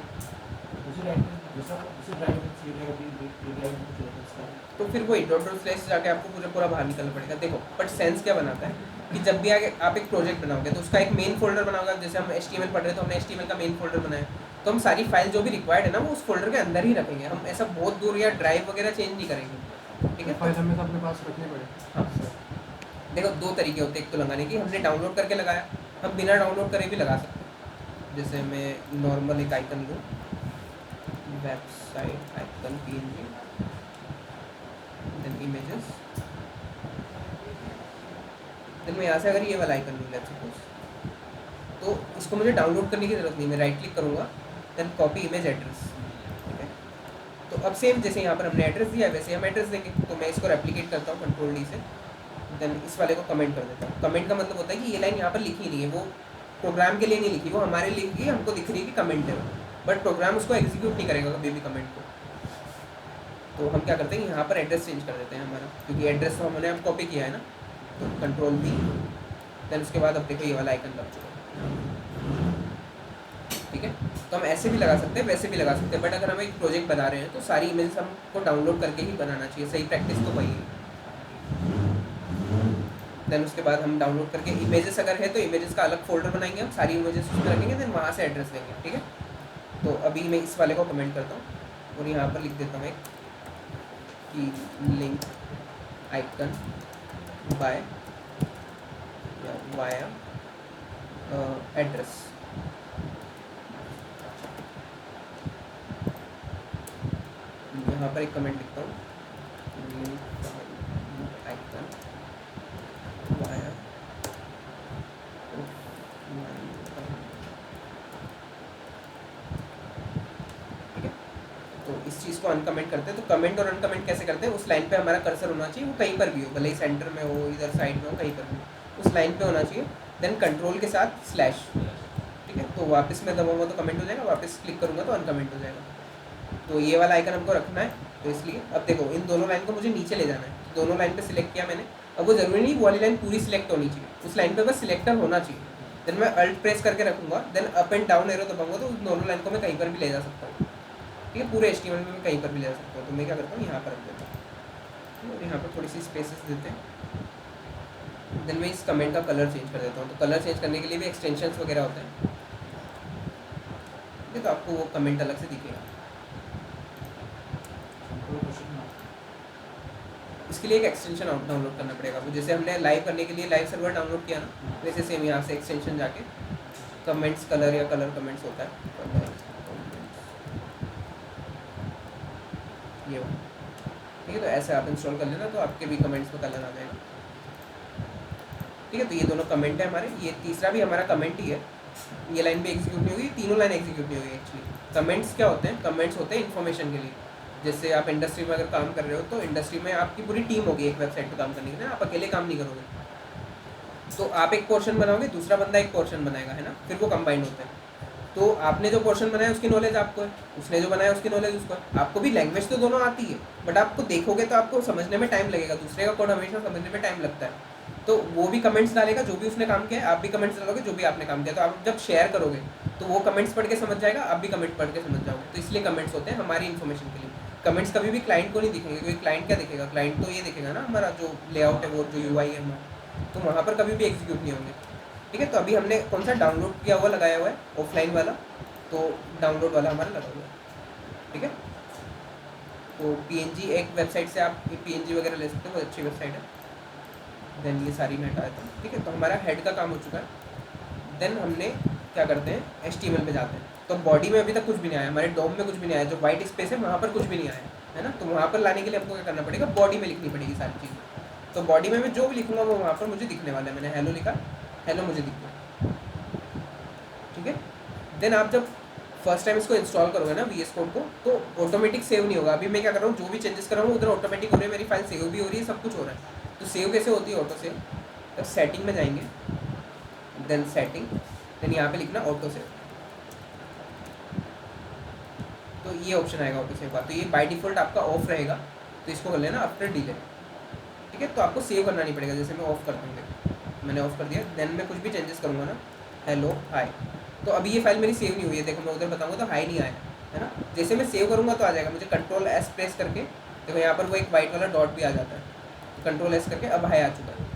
तो फिर वही डॉट/ जाके आपको पूरा बाहर निकलना पड़ेगा। देखो बट सेंस क्या बनाता है कि जब भी आगे आप एक प्रोजेक्ट बनाओगे तो उसका एक मेन फोल्डर बनाओगे। जैसे हम HTML पढ़ रहे तो हमने HTML का मेन फोल्डर बनाया, तो हम सारी फाइल जो भी रिक्वायर्ड है ना वो उस फोल्डर के अंदर ही रखेंगे। हम ऐसा बहुत दूर या ड्राइव वगैरह चेंज नहीं करेंगे, ठीक है। फाइल हमेशा अपने पास रखनी पड़े। हाँ देखो 2 तरीके होते हैं, एक तो लगाने की, हमने डाउनलोड करके लगाया, हम बिना डाउनलोड करे भी लगा सकते हैं। जैसे मैं नॉर्मल एक आइकन लूँ, website icon PNG, then images, then मैं यहाँ से अगर ये वाला आइकन लूँ लेट्स सपोज, तो इसको मुझे डाउनलोड करने की ज़रूरत नहीं, मैं राइट क्लिक करूँगा देन कॉपी इमेज एड्रेस, ठीक है। तो अब सेम जैसे यहाँ पर हमने एड्रेस दिया है वैसे हम एड्रेस देंगे। तो मैं इसको रेप्लिकेट करता हूँ Ctrl+D से, देन इस वाले को कमेंट कर देता हूँ। कमेंट का मतलब होता है कि ये लाइन यहाँ पर लिखी नहीं है, वो प्रोग्राम के लिए नहीं लिखी, वो हमारे लिए लिखी, हमको दिख रही है कि कमेंट है, बट प्रोग्राम उसको एग्जीक्यूट नहीं करेगा कभी भी कमेंट को। तो हम क्या करते हैं यहाँ पर एड्रेस चेंज कर देते हैं हमारा, क्योंकि एड्रेस तो हमने अब कॉपी किया है ना। तो Ctrl+V, देन उसके बाद अब देखो ये वाला आइकन लग चुका है, ठीक है। तो हम ऐसे भी लगा सकते हैं, वैसे भी लगा सकते हैं, बट अगर हम एक प्रोजेक्ट बना रहे हैं तो सारी इमेजेस हमको डाउनलोड करके ही बनाना चाहिए। सही प्रैक्टिस तो वही है। देन उसके बाद हम डाउनलोड करके इमेजेस अगर है तो इमेजेस का अलग फोल्डर बनाएंगे, हम सारी इमेजेस उसमें रखेंगे, देन वहाँ से एड्रेस देंगे, ठीक है। तो अभी मैं इस वाले को कमेंट करता हूँ और यहाँ पर लिख देता हूँ एक कि link icon by via address. यहाँ पर एक कमेंट लिखता हूँ, आइकन वाया, ठीक है। तो इस चीज़ को अनकमेंट करते हैं। तो कमेंट और अनकमेंट कैसे करते हैं, उस लाइन पे हमारा कर्सर होना चाहिए, वो कहीं पर भी हो, भले ही सेंटर में हो, इधर साइड में हो, कहीं पर भी उस लाइन पे होना चाहिए। देन कंट्रोल के साथ स्लैश, ठीक है। तो वापस मैं दबाऊंगा तो कमेंट हो जाएगा, वापस क्लिक करूँगा तो अनकमेंट हो जाएगा। तो ये वाला आइकन हमको रखना है, तो इसलिए अब देखो इन दोनों लाइन को मुझे नीचे ले जाना है। तो दोनों लाइन पे सिलेक्ट किया मैंने। अब वो ज़रूरी नहीं वो वाली लाइन पूरी सिलेक्ट होनी चाहिए, उस लाइन पे बस सिलेक्टर होना चाहिए। देन मैं अल्ट प्रेस करके रखूँगा, then up and down arrow दबाऊंगा तो उस दोनों लाइन को मैं कहीं पर भी ले जा सकता हूँ, ठीक है। पूरे HTML में मैं कहीं पर भी ले जा सकता हूँ। तो मैं क्या करता हूँ, यहाँ पर रख देता हूँ और यहाँ पर थोड़ी सी स्पेसेस देते हैं। देन मैं इस कमेंट का कलर चेंज कर देता हूँ। तो कलर चेंज करने के लिए भी एक्सटेंशंस वगैरह होते हैं, ठीक है। तो आपको वो कमेंट अलग से दिखेगा। इसके लिए एक एक्सटेंशन डाउनलोड करना पड़ेगा। वो जैसे हमने लाइव करने के लिए लाइव सर्वर डाउनलोड किया ना, वैसे सेम यहाँ से एक्सटेंशन जाके कमेंट्स कलर या कलर कमेंट्स होता है, ये हो, ठीक है। तो ऐसे आप इंस्टॉल कर लेना तो आपके भी कमेंट्स में कलर आ जाएगा, ठीक है। तो ये दोनों कमेंट है हमारे, ये तीसरा भी हमारा कमेंट ही है। ये लाइन भी एग्जीक्यूट नहीं होगी, तीनों लाइन एग्जीक्यूट नहीं होगी एक्चुअली। कमेंट्स क्या होते हैं, कमेंट्स होते हैं इन्फॉर्मेशन के लिए। जैसे आप इंडस्ट्री में अगर काम कर रहे हो तो इंडस्ट्री में आपकी पूरी टीम होगी एक वेबसाइट पे काम करने के लिए, आप अकेले काम नहीं करोगे। तो आप एक पोर्शन बनाओगे, दूसरा बंदा एक पोर्शन बनाएगा, है ना, फिर वो कंबाइंड होते हैं। तो आपने जो पोर्शन बनाया उसकी नॉलेज आपको है, उसने जो बनाया उसकी नॉलेज उसको है। आपको भी लैंग्वेज तो दोनों आती है, बट आपको देखोगे तो आपको समझने में टाइम लगेगा, दूसरे का कोड हमेशा समझने में टाइम लगता है। तो वो भी कमेंट्स डालेगा जो भी उसने काम किया है, आप भी कमेंट्स डालोगे जो भी आपने काम किया। तो आप जब शेयर करोगे तो वो कमेंट्स पढ़ के समझ जाएगा, आप भी कमेंट पढ़ के समझ जाओगे। तो इसलिए कमेंट्स होते हैं हमारी इन्फॉर्मेशन के लिए। कमेंट्स कभी भी क्लाइंट को नहीं दिखेंगे, क्योंकि क्लाइंट क्या दिखेगा, क्लाइंट तो ये दिखेगा ना हमारा जो लेआउट है वो जो UI है हमारा, तो वहाँ पर कभी भी एग्जीक्यूट नहीं होंगे। ठीक है, तो अभी हमने कौन सा डाउनलोड किया हुआ लगाया हुआ है, ऑफलाइन वाला, तो डाउनलोड वाला हमारा लगा हुआ है। ठीक है, तो PNG एक वेबसाइट से आप PNG वगैरह ले सकते हो, बहुत अच्छी वेबसाइट है। देन ये सारी मैं हटा देता हूँ। ठीक है, तो हमारा हेड का काम हो चुका है। देन हमने क्या करते हैं, HTML पे जाते हैं। तो बॉडी में अभी तक कुछ भी नहीं आया, हमारे डॉम में कुछ भी नहीं आया, जो वाइट स्पेस है वहाँ पर कुछ भी नहीं आया है ना। तो वहाँ पर लाने के लिए हमको क्या करना पड़ेगा, बॉडी में लिखनी पड़ेगी सारी चीज़ें। तो बॉडी में मैं जो भी लिखूँगा वो वहाँ पर मुझे दिखने वाला है। मैंने हेलो लिखा, हेलो मुझे दिख गया। ठीक है, देन आप जब फर्स्ट टाइम इसको इंस्टॉल करोगे ना VS कोड को, तो ऑटोमेटिक सेव नहीं होगा। अभी मैं क्या कर रहा हूँ, जो भी चेंजेस कर रहा हूँ उधर ऑटोमेटिक हो रही है, मेरी फाइल सेव भी हो रही है, सब कुछ हो रहा है। तो सेव कैसे होती है, ऑटो सेव। तो सेटिंग में जाएंगे, देन सेटिंग, देन यहाँ पे लिखना ऑटो सेव। तो ये ऑप्शन आएगा ऑटो सेव का। तो ये बाय डिफ़ॉल्ट आपका ऑफ रहेगा, तो इसको कर लेना आफ्टर डिले। ठीक है, तो आपको सेव करना नहीं पड़ेगा। जैसे मैं ऑफ कर दूँगा, मैंने ऑफ कर दिया। देन मैं कुछ भी चेंजेस करूँगा ना, हेलो हाय, तो अभी ये फाइल मेरी सेव नहीं हुई है। देखो मैं उधर बताऊँगा तो हाई नहीं आया है ना। जैसे मैं सेव करूँगा तो आ जाएगा। मुझे Ctrl+S प्रेस करके देखो यहाँ पर वो एक वाइट वाला डॉट भी आ जाता है, तो Ctrl+S करके अब हाई आ चुका है।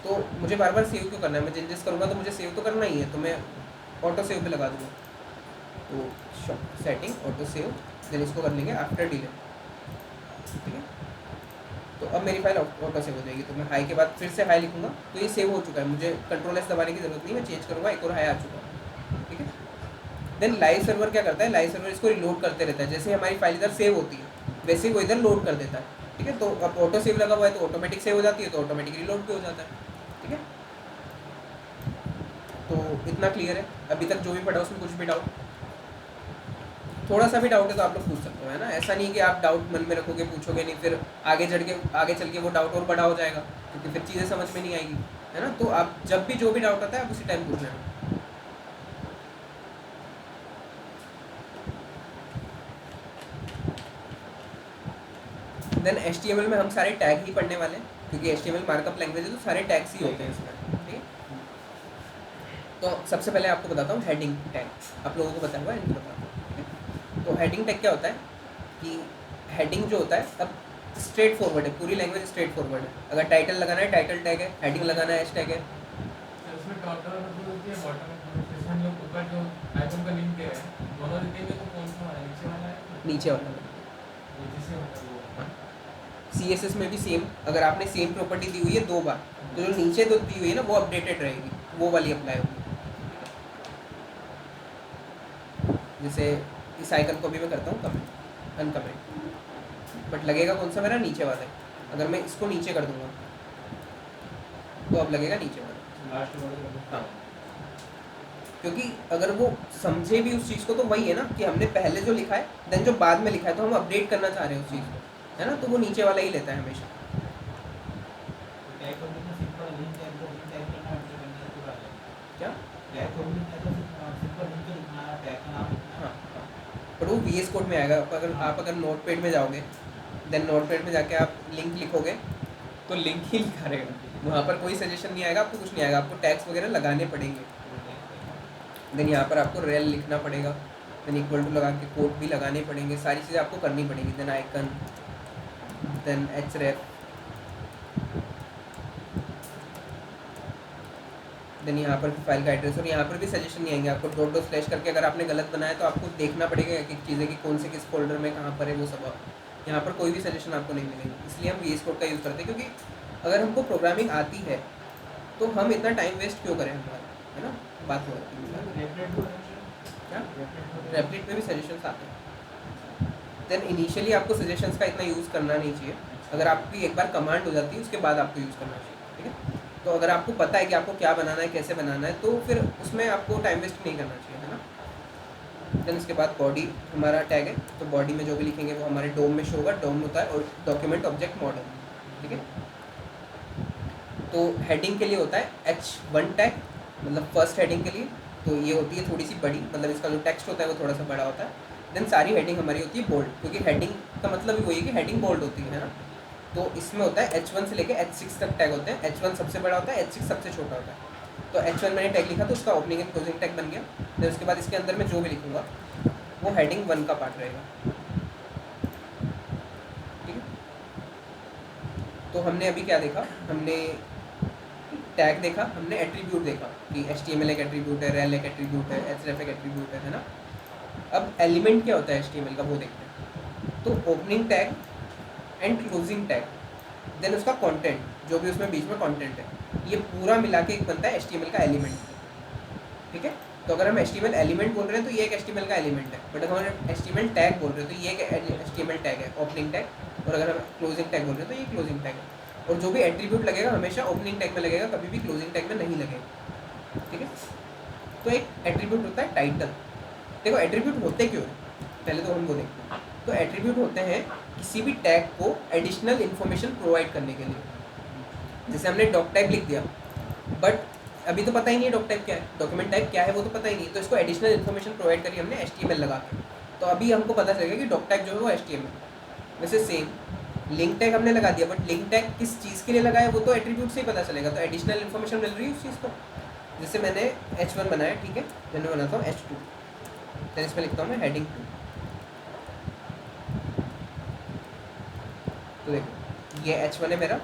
तो मुझे बार बार सेव क्यों करना है, मैं चेंजेस करूँगा तो मुझे सेव तो करना ही है, तो मैं ऑटो सेव पे लगा दूँगा। तो सेटिंग ऑटो सेव, देन इसको कर लेंगे आफ्टर डिले। ठीक है, तो अब मेरी फाइल ऑटो सेव हो जाएगी। तो मैं हाई के बाद फिर से हाई लिखूँगा तो ये सेव हो चुका है, मुझे Ctrl+S दबाने की जरूरत नहीं, मैं चेंज करूँगा, एक और हाई आ चुका है। ठीक है, देन लाइव सर्वर क्या करता है, लाइव सर्वर इसको रिलोड करते रहता है। जैसे हमारी फाइल इधर सेव होती है वैसे ही वो इधर लोड कर देता है। ठीक है, तो अब ऑटो सेव लगा हुआ है तो ऑटोमेटिक सेव हो जाती है, तो ऑटोमेटिक रिलोड भी हो जाता है। ठीक है, तो इतना क्लियर है अभी तक जो भी पढ़ा उसमें कुछ भी डाउट, थोड़ा सा भी डाउट है तो आप लोग पूछ सकते हो, है ना। ऐसा नहीं कि आप डाउट मन में रखोगे, पूछोगे नहीं, फिर आगे चल के वो डाउट और बड़ा हो जाएगा, क्योंकि फिर चीज़ें समझ में नहीं आएगी, है ना। तो आप जब भी जो भी डाउट आता है आप उसी टाइम पूछ लेना। देन HTML में हम सारे टैग ही पढ़ने वाले हैं, क्योंकि HTML मार्कअप लैंग्वेज है तो सारे टैग्स ही होते हैं इसमें। ठीक है, तो सबसे पहले आपको बताता हूँ हेडिंग टैग। आप लोगों को बताया हुआ है, इनको बताता हूँ। ठीक है, तो हेडिंग टैग क्या होता है कि हेडिंग जो होता है अब स्ट्रेट फॉरवर्ड है, पूरी लैंग्वेज स्ट्रेट फॉरवर्ड है। अगर टाइटल लगाना है टाइटल टैग है, हेडिंग लगाना है हैश टैग है। उसमें टॉप डाउन होती है, बॉटम में जैसे हम लोग ऊपर जो आइकन का लिंक दे रहे हैं दोनों देखेंगे तो कौन सा वाला, नीचे वाला है, नीचे वाला नीचे से वाला वो। CSS में भी सेम, अगर आपने सेम प्रॉपर्टी दी हुई है 2 बार तो जो नीचे तो दी हुई है ना वो अपडेटेड रहेगी, वो वाली अप्लाई होगी। जैसे इस आइकन को भी मैं करता हूँ कमेंट अनकमेंट, बट लगेगा कौन सा, मेरा नीचे वाला है। अगर मैं इसको नीचे कर दूंगा तो अब लगेगा नीचे वाला। हाँ, क्योंकि अगर वो समझे भी उस चीज़ को तो वही है ना कि हमने पहले जो लिखा है देन जो बाद में लिखा है, तो हम अपडेट करना चाह रहे हैं उस चीज़ को, है ना, तो वो नीचे वाला ही लेता है हमेशा। क्या हाँ, पर वो VS कोड में आएगा। अगर नोट पैड में जाओगे, देन नोट पैड में जाके आप लिंक लिखोगे तो लिंक ही लिखा रहेगा, वहाँ पर कोई सजेशन नहीं आएगा, आपको कुछ नहीं आएगा, आपको टैग्स वगैरह लगाने पड़ेंगे। देन यहाँ पर आपको रेल लिखना पड़ेगा, देन इक्वल टू लगा के कोड भी लगाने पड़ेंगे, सारी चीज़ें आपको करनी पड़ेंगी। Then icon, then href, then यहाँ पर फाइल का एड्रेस, और यहाँ पर भी सजेशन नहीं आएंगे आपको। डॉट स्लैश करके अगर आपने गलत बनाया तो आपको देखना पड़ेगा कि चीज़ें कि कौन से किस फोल्डर में कहाँ पर है, वो सब यहाँ पर कोई भी सजेशन आपको नहीं मिलेंगे। इसलिए हम VS कोड का यूज़ करते हैं, क्योंकि अगर हमको प्रोग्रामिंग आती है तो हम इतना टाइम वेस्ट क्यों करें हमारा, है ना। बात हो क्या रेपलेट में भी सजेशंस आते हैं। देन इनिशियली आपको सजेशंस का इतना यूज़ करना नहीं चाहिए। अगर आपकी एक बार कमांड हो जाती है उसके बाद आपको यूज़ करना चाहिए। ठीक है, तो अगर आपको पता है कि आपको क्या बनाना है, कैसे बनाना है, तो फिर उसमें आपको टाइम वेस्ट नहीं करना चाहिए, है ना। देन उसके बाद बॉडी हमारा टैग है, तो बॉडी में जो भी लिखेंगे वो हमारे डोम में शो होगा। डोम होता है और डॉक्यूमेंट ऑब्जेक्ट मॉडल। ठीक है, तो हेडिंग के लिए होता है H1 टैग, मतलब फर्स्ट हेडिंग के लिए, तो ये होती है थोड़ी सी बड़ी, मतलब इसका जो टेक्स्ट होता है वो थोड़ा सा बड़ा होता है। देन सारी हेडिंग हमारी होती है बोल्ड, क्योंकि हेडिंग का मतलब ही वही है कि हेडिंग बोल्ड होती है ना। तो इसमें होता है H1 से लेके H6 तक टैग होते हैं। H1 सबसे बड़ा होता है, H6 सबसे छोटा होता है। तो H1 मैंने टैग लिखा तो उसका ओपनिंग एंड क्लोजिंग टैग बन गया। फिर उसके बाद इसके अंदर मैं जो भी लिखूंगा वो हेडिंग 1 का पार्ट रहेगा, ठीक है। तो हमने अभी क्या देखा, हमने टैग देखा, हमने एट्रीब्यूट देखा कि HTML एक एट्रीब्यूट है, rel एक एट्रीब्यूट है, href एक एट्रीब्यूट है ना। अब एलिमेंट क्या होता है HTML का वो देखते हैं। तो opening tag and closing tag, then उसका कंटेंट, जो भी उसमें बीच में कंटेंट है, ये पूरा मिला के एक बनता है HTML का एलिमेंट, ठीक है। तो अगर हम HTML एलिमेंट बोल रहे हैं तो ये एक HTML का एलिमेंट है, बट अगर हम HTML टैग बोल रहे हैं तो ये एक HTML टैग है, ओपनिंग टैग। और अगर हम क्लोजिंग टैग बोल रहे हैं तो ये क्लोजिंग टैग है। और जो भी एट्रीब्यूट लगेगा हमेशा ओपनिंग टैग में लगेगा, कभी भी क्लोजिंग टैग में नहीं लगेगा, ठीक है। तो एक एट्रीब्यूट होता है टाइटल। देखो एट्रीब्यूट होते क्यों हैं, पहले तो हम वो देखते हैं। तो एट्रीब्यूट होते हैं किसी भी टैग को एडिशनल इन्फॉर्मेशन प्रोवाइड करने के लिए। जैसे हमने डॉक टैग लिख दिया, बट अभी तो पता ही नहीं है डॉक टैग क्या है, डॉक्यूमेंट टाइप क्या है वो तो पता ही नहीं, तो इसको एडिशनल इन्फॉर्मेशन प्रोवाइड करी हमने HTML लगा के, तो अभी हमको पता चलेगा कि डॉक टैग जो है वो HTML। वैसे सेम लिंक टैग हमने लगा दिया, बट लिंक टैग किस चीज़ के लिए लगाया वो तो एट्रीब्यूट से ही पता चलेगा, तो एडिशनल इन्फॉर्मेशन मिल रही है उस चीज़ को। जैसे मैंने H1 बनाया, ठीक है, मैंने बनाता हूँ H2, फिर इसमें लिखता हूँ मैं हेडिंग 2। तो देखो ये H1 है मेरा,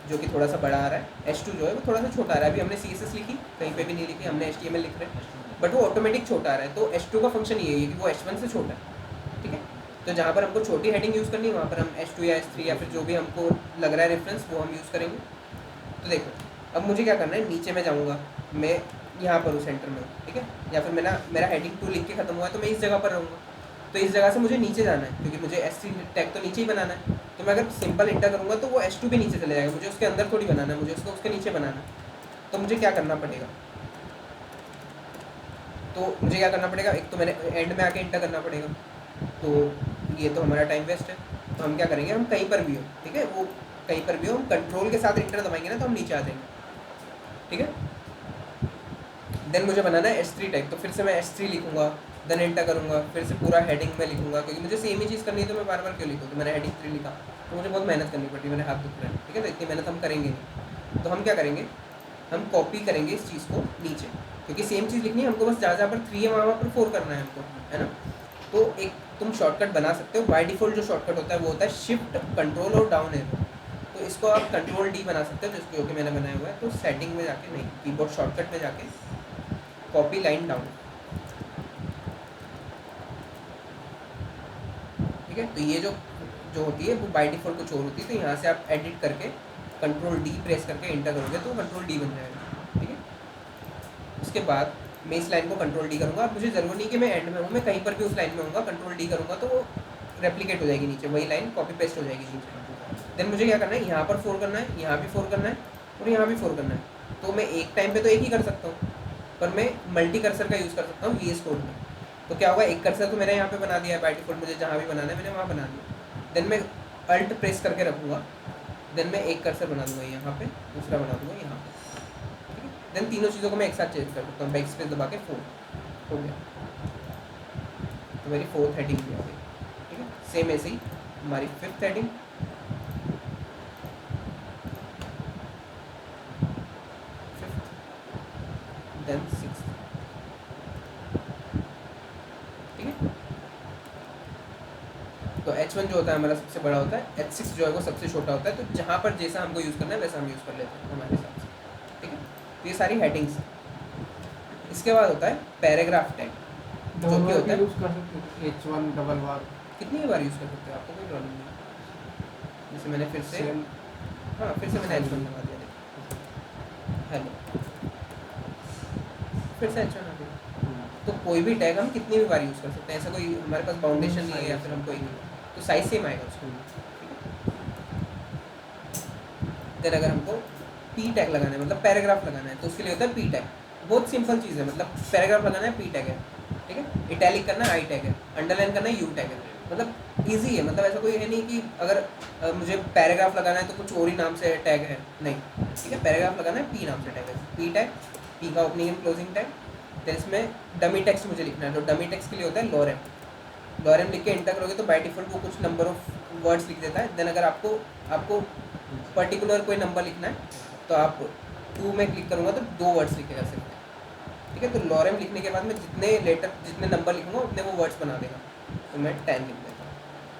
जो कि थोड़ा सा बड़ा आ रहा है, H2 जो है वो थोड़ा सा छोटा आ रहा है। अभी हमने CSS लिखी, कहीं पे भी नहीं लिखी, हमने HTML लिख रहे हैं, बट वो ऑटोमेटिक छोटा आ रहा है। तो H2 का फंक्शन ये है कि वो H1 से छोटा है, ठीक है। तो जहाँ पर हमको छोटी हेडिंग यूज़ करनी है वहाँ पर हम H2 या H3 या फिर जो भी हमको लग रहा है रेफरेंस वो हम यूज़ करेंगे। तो देखो अब मुझे क्या करना है, नीचे में जाऊँगा, मैं यहाँ पर हूँ सेंटर में, ठीक है, या फिर मेरा हेडिंग 2 लिख के खत्म हुआ है तो मैं इस जगह पर रहूँगा। तो इस जगह से मुझे नीचे जाना है, क्योंकि मुझे H3 टैग तो नीचे ही बनाना है। तो मैं अगर सिंपल इंटर करूँगा तो वो H2 भी नीचे चले जाएगा, मुझे उसके अंदर थोड़ी बनाना है, मुझे उसको उसके नीचे बनाना है। तो मुझे क्या करना पड़ेगा, एक तो मैंने एंड में आके इंटर करना पड़ेगा, तो ये तो हमारा टाइम वेस्ट है। तो हम क्या करेंगे, हम कहीं पर भी हो, ठीक है, वो कहीं पर भी हो, हम कंट्रोल के साथ इंटर दबाएंगे ना तो हम नीचे आ जाएंगे, ठीक है। देन मुझे बनाना है H3 टैग, तो फिर से मैं H3 लिखूँगा, देन एंटर करूँगा, फिर से पूरा हेडिंग में लिखूँगा, क्योंकि मुझे सेम ही चीज़ करनी है तो मैं बार बार क्यों लिखूँ। तो मैंने हेडिंग 3 लिखा तो मुझे बहुत मेहनत करनी पड़ती है, मेरे हाथ दुख रहे हैं, ठीक है। तो इतनी मेहनत हम करेंगे नहीं। तो हम क्या करेंगे, हम कॉपी करेंगे इस चीज़ को नीचे, क्योंकि सेम चीज़ लिखनी है हमको, बस जहाँ पर 3 है वहाँ पर 4 करना है हमको, है ना। तो एक तुम शॉर्टकट बना सकते हो, बाय डिफ़ॉल्ट जो शॉर्टकट होता है वो होता है शिफ्ट कंट्रोल और डाउन एरो। तो इसको आप कंट्रोल D बना सकते हो, जिसको कि मैंने बनाया हुआ है। तो सेटिंग में जाके, नहीं, कीबोर्ड शॉर्टकट में जाके कॉपी लाइन डाउन, ठीक है। तो ये जो होती है वो बाय डिफ़ॉल्ट कुछ और होती है, तो यहाँ से आप एडिट करके कंट्रोल D प्रेस करके इंटर करोगे तो कंट्रोल D बन जाएगा, ठीक है। उसके बाद मैं इस लाइन को कंट्रोल D करूँगा। अब मुझे ज़रूरत नहीं कि मैं एंड में हूँ, मैं कहीं पर भी उस लाइन में हूँगा, कंट्रोल D करूँगा तो वो रेप्लिकेट हो जाएगी नीचे, वही लाइन कॉपी पेस्ट हो जाएगी नीचे। देन मुझे क्या करना है, यहाँ पर 4 करना है, यहाँ भी 4 करना है और यहाँ भी 4 करना है। तो मैं एक टाइम पे तो एक ही कर सकता हूँ, पर मैं मल्टी कर्सर का यूज़ कर सकता हूँ VS कोड में। तो क्या होगा, एक कर्सर तो मैंने यहाँ पे बना दिया है बाय डिफ़ॉल्ट, मुझे जहाँ भी बनाना है मैंने वहाँ बना दिया। देन मैं अल्ट प्रेस करके रखूँगा, देन मैं एक कर्सर बना दूँगा यहाँ पे, दूसरा बना दूँगा यहाँ पे, ठीक है। देन तीनों चीज़ों को मैं एक साथ चेंज कर सकता हूँ, बैक स्पेस दबा के 4 हो गया, तो मेरी 4th हेडिंग भी आ गई, ठीक है। सेम ऐसे ही हमारी 5th heading, 5th, then 6th, ठीक है। तो H1 जो होता है हमारा सबसे बड़ा होता है, H6 जो है वो सबसे छोटा होता है। तो जहाँ पर जैसा हमको यूज़ करना है वैसा हम यूज़ कर लेते हैं हमारे हिसाब से, ठीक है। तो ये सारी हेडिंग्स। इसके बाद होता है पैराग्राफ टैग, जो कि होता है यूज़ कर सकते हैं H1 डबल बार, कितनी बार यूज़ कर सकते हो, आपको कोई प्रॉब्लम नहीं है। जैसे मैंने फिर से सेम मैंने H1 लगा दिया, देखो हेलो, फिर से H1 आ गया। तो कोई भी टैग हम कितनी भी बार यूज़ कर सकते हैं, ऐसा कोई हमारे पास बाउंडेशन नहीं है या फिर हम कोई, तो साइज सेम आएगा उसको, ठीक है। देन अगर हमको P टैग लगाना है, मतलब पैराग्राफ लगाना है, तो उसके लिए होता है P टैग। बहुत सिंपल चीज़ है, मतलब पैराग्राफ लगाना है P टैग है, ठीक है। इटैलिक करना है I टैग है, अंडरलाइन करना है U टैग है, मतलब ईजी है। मतलब ऐसा कोई है नहीं कि अगर मुझे पैराग्राफ लगाना है तो कुछ और ही नाम से टैग है, नहीं, ठीक है। पैराग्राफ लगाना है P नाम से टैग है, P टैग, P का ओपनिंग एंड क्लोजिंग टैग, तो इसमें डमी टेक्स्ट मुझे लिखना है, तो डमी टेक्स्ट के लिए होता है लॉरेम। लॉरेम लिख के एंटर करोगे तो बाय डिफॉल्ट वो कुछ नंबर ऑफ वर्ड्स लिख देता है। देन अगर आपको पर्टिकुलर कोई नंबर लिखना है तो आप 2 में क्लिक करूँगा तो 2 वर्ड्स लिखे जा सकते हैं, ठीक है। तो लॉरेम लिखने के बाद मैं जितने नंबर लिखूँगा उतने वो वर्ड्स बना देगा। तो मैं 10 लिख देता हूँ,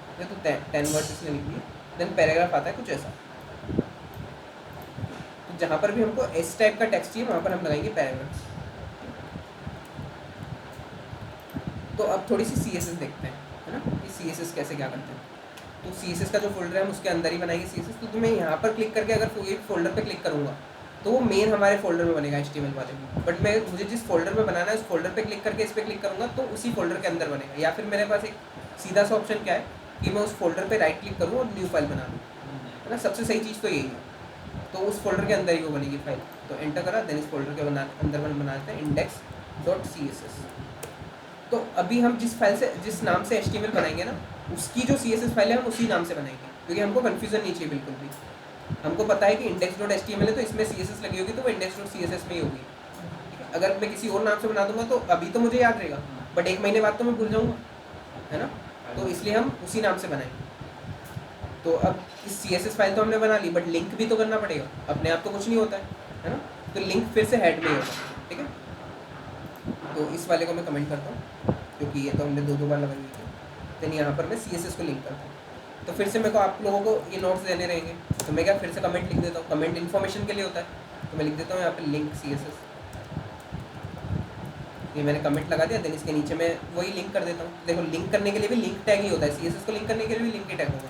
ठीक है। तो 10 वर्ड्स इसने लिख दिए। देन पैराग्राफ आता है कुछ ऐसा, तो जहाँ पर भी हमको इस टाइप का टेक्स्ट चाहिए वहाँ पर हम लगाएंगे पैराग्राफ। तो अब थोड़ी सी CSS देखते हैं, है ना, कि CSS कैसे क्या करते हैं। तो CSS का जो फोल्डर है हम उसके अंदर ही बनाएंगे CSS। तो मैं यहाँ पर क्लिक करके अगर कोई फोल्डर पे क्लिक करूँगा तो वो मेन हमारे फोल्डर में बनेगा HTML वाले में। बट मुझे जिस फोल्डर में बनाना है उस फोल्डर पे क्लिक करके इस पर क्लिक करूँगा तो उसी फोल्डर के अंदर बनेगा। या फिर मेरे पास एक सीधा सा ऑप्शन क्या है कि मैं उस फोल्डर पे राइट क्लिक करूँ और न्यू फाइल बना लूँ, है ना। सबसे सही चीज़ तो यही है। तो उस फोल्डर के अंदर ही वो बनेगी फाइल। तो एंटर करा, देन इस फोल्डर के अंदर बना देते हैं index.css। तो अभी हम जिस नाम से HTML बनाएंगे ना, उसकी जो CSS फाइल है हम उसी नाम से बनाएंगे, क्योंकि हमको कन्फ्यूजन नहीं चाहिए बिल्कुल भी। हमको पता है कि index.html है तो इसमें CSS लगी होगी तो वो index.css में ही होगी, ठीक है। अगर मैं किसी और नाम से बना दूंगा तो अभी तो मुझे याद रहेगा, बट 1 महीने बाद तो मैं भूल जाऊँगा, है ना। तो इसलिए हम उसी नाम से बनाएंगे। तो अब इस CSS फाइल तो हमने बना ली, बट लिंक भी तो करना पड़ेगा, अपने आप तो कुछ नहीं होता है ना। तो लिंक फिर से हेड में ही होता है, ठीक है। तो इस वाले को मैं कमेंट करता हूँ क्योंकि ये तो हमने 2 बार लगाई हुई थी। देन यहाँ पर मैं CSS को लिंक करता हूँ। तो फिर से मेरे को आप लोगों को ये नोट्स देने रहेंगे, तो मैं क्या फिर से कमेंट लिख देता हूँ। कमेंट इन्फॉर्मेशन के लिए होता है, तो मैं लिख देता हूँ यहाँ पे लिंक CSS। ये मैंने कमेंट लगा दिया। देन इसके नीचे मैं वही लिंक कर देता हूँ। देखो लिंक करने के लिए भी लिंक टैग ही होता है, CSS को लिंक करने के लिए भी लिंक ही टैग होगा।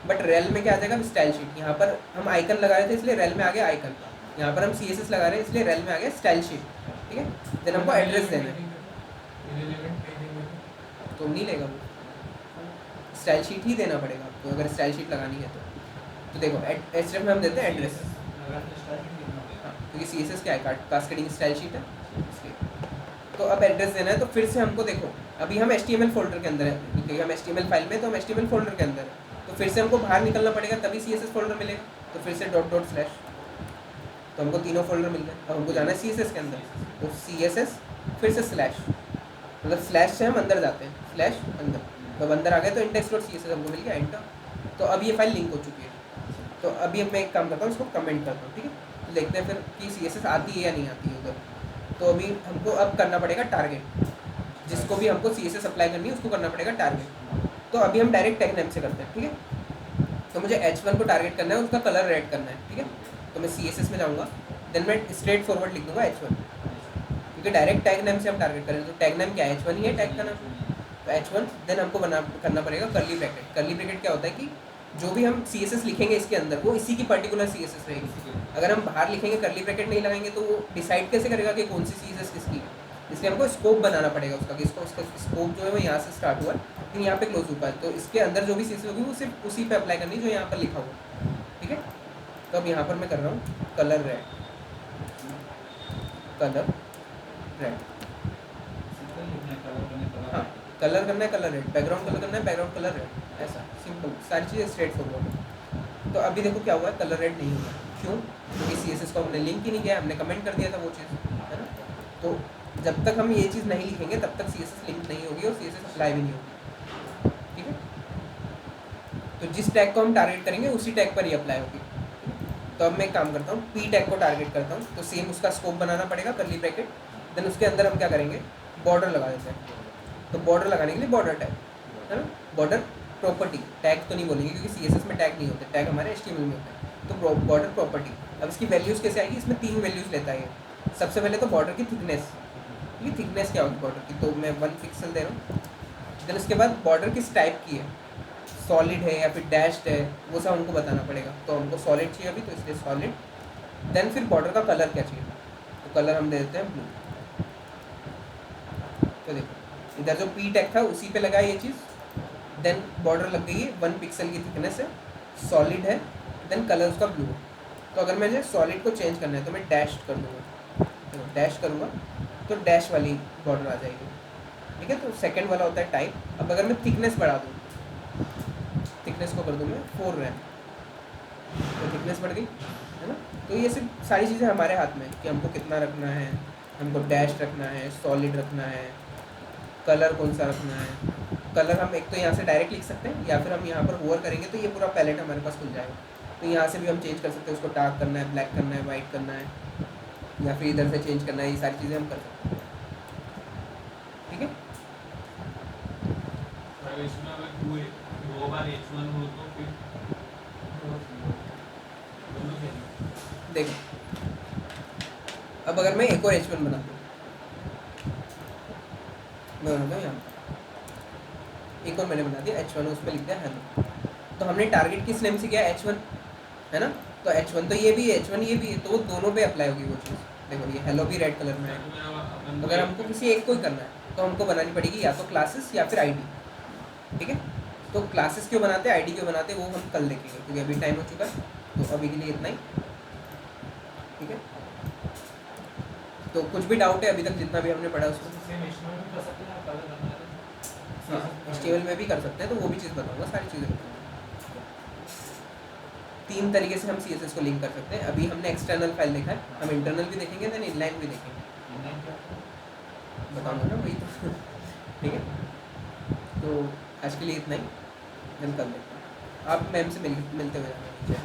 बट रेल में क्या आ जाएगा, स्टाइल शीट। यहाँ पर हम आइकन लगा रहे थे इसलिए रेल में आ गया आइकन, यहाँ पर हम CSS लगा रहे हैं इसलिए रेल में आ गया स्टाइल शीट, ठीक है। देन हमको एड्रेस देना है, तो नहीं लेगा वो, स्टाइल शीट ही देना पड़ेगा आपको अगर स्टाइल शीट लगानी है तो देखो href में हम देते हैं एड्रेस, हाँ, क्योंकि CSS क्या है, कास्केडिंग स्टाइल शीट है इसलिए। तो अब एड्रेस देना है। तो फिर से हमको देखो अभी हम HTML फोल्डर के अंदर है, क्योंकि हम HTML फाइल में तो हम HTML फोल्डर के अंदर है। तो फिर से हमको बाहर निकलना पड़ेगा तभी CSS फोल्डर मिलेगा। तो फिर से डॉट तो हमको तीनों फोल्डर मिल गए। अब हमको जाना है CSS के अंदर, तो CSS फिर से स्लैश, मतलब स्लैश से हम अंदर जाते हैं, स्लैश अंदर। तो अंदर आ गए तो index.css हमको मिल गया, एंटर। तो अब ये फाइल लिंक हो चुकी है। तो अभी अब मैं एक काम करता हूँ, इसको कमेंट करता हूँ, ठीक है। तो देखते हैं फिर कि CSS आती है या नहीं आती है उधर। तो अभी हमको अब करना पड़ेगा टारगेट, जिसको भी हमको CSS अप्लाई करनी है उसको करना पड़ेगा टारगेट। तो अभी हम डायरेक्ट टैग नेम से करते हैं, ठीक है। तो मुझे H1 को टारगेट करना है, उसका कलर रेड करना है, ठीक है। तो मैं CSS में जाऊँगा, देन मैं स्ट्रेट फॉरवर्ड लिख दूँगा H1, क्योंकि डायरेक्ट टैग नेम से हम टारगेट करें। तो टैग नेम क्या है, H1 ही है टैग का नाम, तो H1। देन हमको करना पड़ेगा कर्ली ब्रैकेट। कर्ली ब्रैकेट क्या होता है कि जो भी हम CSS लिखेंगे इसके अंदर वो इसी की पर्टिकुलर CSS रहेगी। अगर हम बाहर लिखेंगे कर्ली ब्रैकेट नहीं लगाएंगे तो वो डिसाइड कैसे करेगा कि कौन सी CSS किसकी है। इसलिए हमको स्कोप बनाना पड़ेगा उसका, कि उसका स्कोप जो है वो यहाँ से स्टार्ट हुआ लेकिन यहाँ पे क्लोज हुआ है। तो इसके अंदर जो भी CSS होगी वो सिर्फ उसी पे अप्लाई करनी जो यहाँ पर लिखा हुआ, ठीक है। तो अब यहाँ पर मैं कर रहा हूँ कलर रेड, हाँ कलर करना है कलर रेड, बैकग्राउंड कलर करना है बैकग्राउंड कलर रेड, ऐसा सिंपल, सारी चीज़ें स्ट्रेट फॉरवर्ड। तो अभी देखो क्या हुआ है, कलर रेड नहीं हुआ। क्यों? क्योंकि CSS को हमने लिंक ही नहीं किया, हमने कमेंट कर दिया था वो चीज़, है ना। तो जब तक हम ये चीज़ नहीं लिखेंगे तब तक CSS लिंक नहीं होगी और CSS अप्लाई भी नहीं होगी, ठीक है। तो जिस टैग को हम टारगेट करेंगे उसी टैग पर ही अप्लाई होगी। तो अब मैं एक काम करता हूँ, P टैग को टारगेट करता हूँ। तो सेम उसका स्कोप बनाना पड़ेगा कर्ली ब्रैकेट। देन उसके अंदर हम क्या करेंगे, बॉर्डर लगा देते हैं। तो बॉर्डर लगाने के लिए बॉर्डर टैग, है ना, बॉर्डर प्रॉपर्टी, टैग तो नहीं बोलेंगे क्योंकि CSS में टैग नहीं होते, टैग हमारे HTML में होते हैं। तो बॉर्डर प्रॉपर्टी, अब इसकी वैल्यूज़ कैसे आएगी, इसमें 3 वैल्यूज़ लेता है ये। सबसे पहले तो बॉर्डर की थिकनेस, ये थिकनेस क्या होगी बॉर्डर की, तो मैं 1 पिक्सल दे रहा हूँ। देन उसके बाद बॉर्डर किस टाइप की है, सॉलिड है या फिर डैश्ड है, वो सब हमको बताना पड़ेगा। तो हमको सॉलिड चाहिए अभी, तो इसलिए सॉलिड। देन फिर बॉर्डर का कलर क्या चाहिए, तो कलर हम दे देते हैं ब्लू। तो देखो इधर जो P टैग था उसी पे लगा ये चीज़। देन बॉर्डर लग गई है, 1 पिक्सल की थिकनेस है, सॉलिड है, देन कलर उसका ब्लू। तो अगर मुझे सॉलिड को चेंज करना है तो मैं डैश कर दूँगा, तो डैश करूँगा तो डैश वाली बॉर्डर आ जाएगी, ठीक है। तो सेकंड वाला होता है टाइप। अब अगर मैं थिकनेस बढ़ा दूँ, थिकनेस को कर दूँ मैं 4 रैम, तो थिकनेस बढ़ गई, है ना। तो ये सिर्फ सारी चीज़ें हमारे हाथ में कि हमको कितना रखना है, हमको डैश रखना है, सॉलिड रखना है, कलर कौन सा रखना है। कलर हम एक तो यहाँ से डायरेक्ट लिख सकते हैं या फिर हम यहाँ पर होवर करेंगे तो ये पूरा पैलेट हमारे पास खुल जाएगा। तो यहाँ से भी हम चेंज कर सकते हैं, उसको डार्क करना है, ब्लैक करना है, वाइट करना है, या फिर इधर से चेंज करना है, ये सारी चीज़ें हम कर सकते हैं। ठीक है, सर इसमें अगर 2 बार H1 हो तो फिर दोनों खेलना। देखो अब अगर मैं एक और H1 बना दूँ, मैं बनाता हूँ यहाँ एक और मैंने बना दिया H1, उस पर लिख दिया हेलो। तो हमने टारगेट किस नेम से किया, H1 है ना। तो H1 तो ये भी है, H1 ये भी है, तो वो दोनों पे अप्लाई होगी वो चीज़। देखो ये हेलो भी रेड कलर में है। अपन अगर हमको किसी एक को ही करना है तो हमको बनानी पड़ेगी या तो क्लासेस या फिर आईडी। ठीक है, तो क्लासेस क्यों बनाते हैं, आईडी क्यों बनाते हैं, वो हम कल देखेंगे क्योंकि अभी टाइम हो चुका है। तो अभी के लिए इतना ही। ठीक है, तो कुछ भी डाउट है अभी तक जितना भी हमने पढ़ा उसको सेम HTML भी कर सकते हैं आप कलर करना है। हाँ HTML में भी कर सकते हैं, तो वो भी चीज़ बताऊँगा, सारी चीज़ें बताऊँगा। 3 तरीके से हम CSS को लिंक कर सकते हैं। अभी हमने एक्सटर्नल फाइल देखा है, हम इंटरनल भी देखेंगे, देन इनलाइन भी देखेंगे, बताऊँगा ना वही तो। ठीक है, तो आज के लिए इतना ही, देन कल देखते हैं। आप मैम से मिलते हुए जाना नीचे।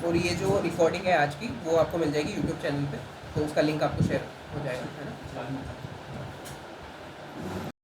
और ये जो रिकॉर्डिंग है आज की वो आपको मिल जाएगी यूट्यूब चैनल पे, तो उसका लिंक आपको शेयर हो जाएगा, है ना।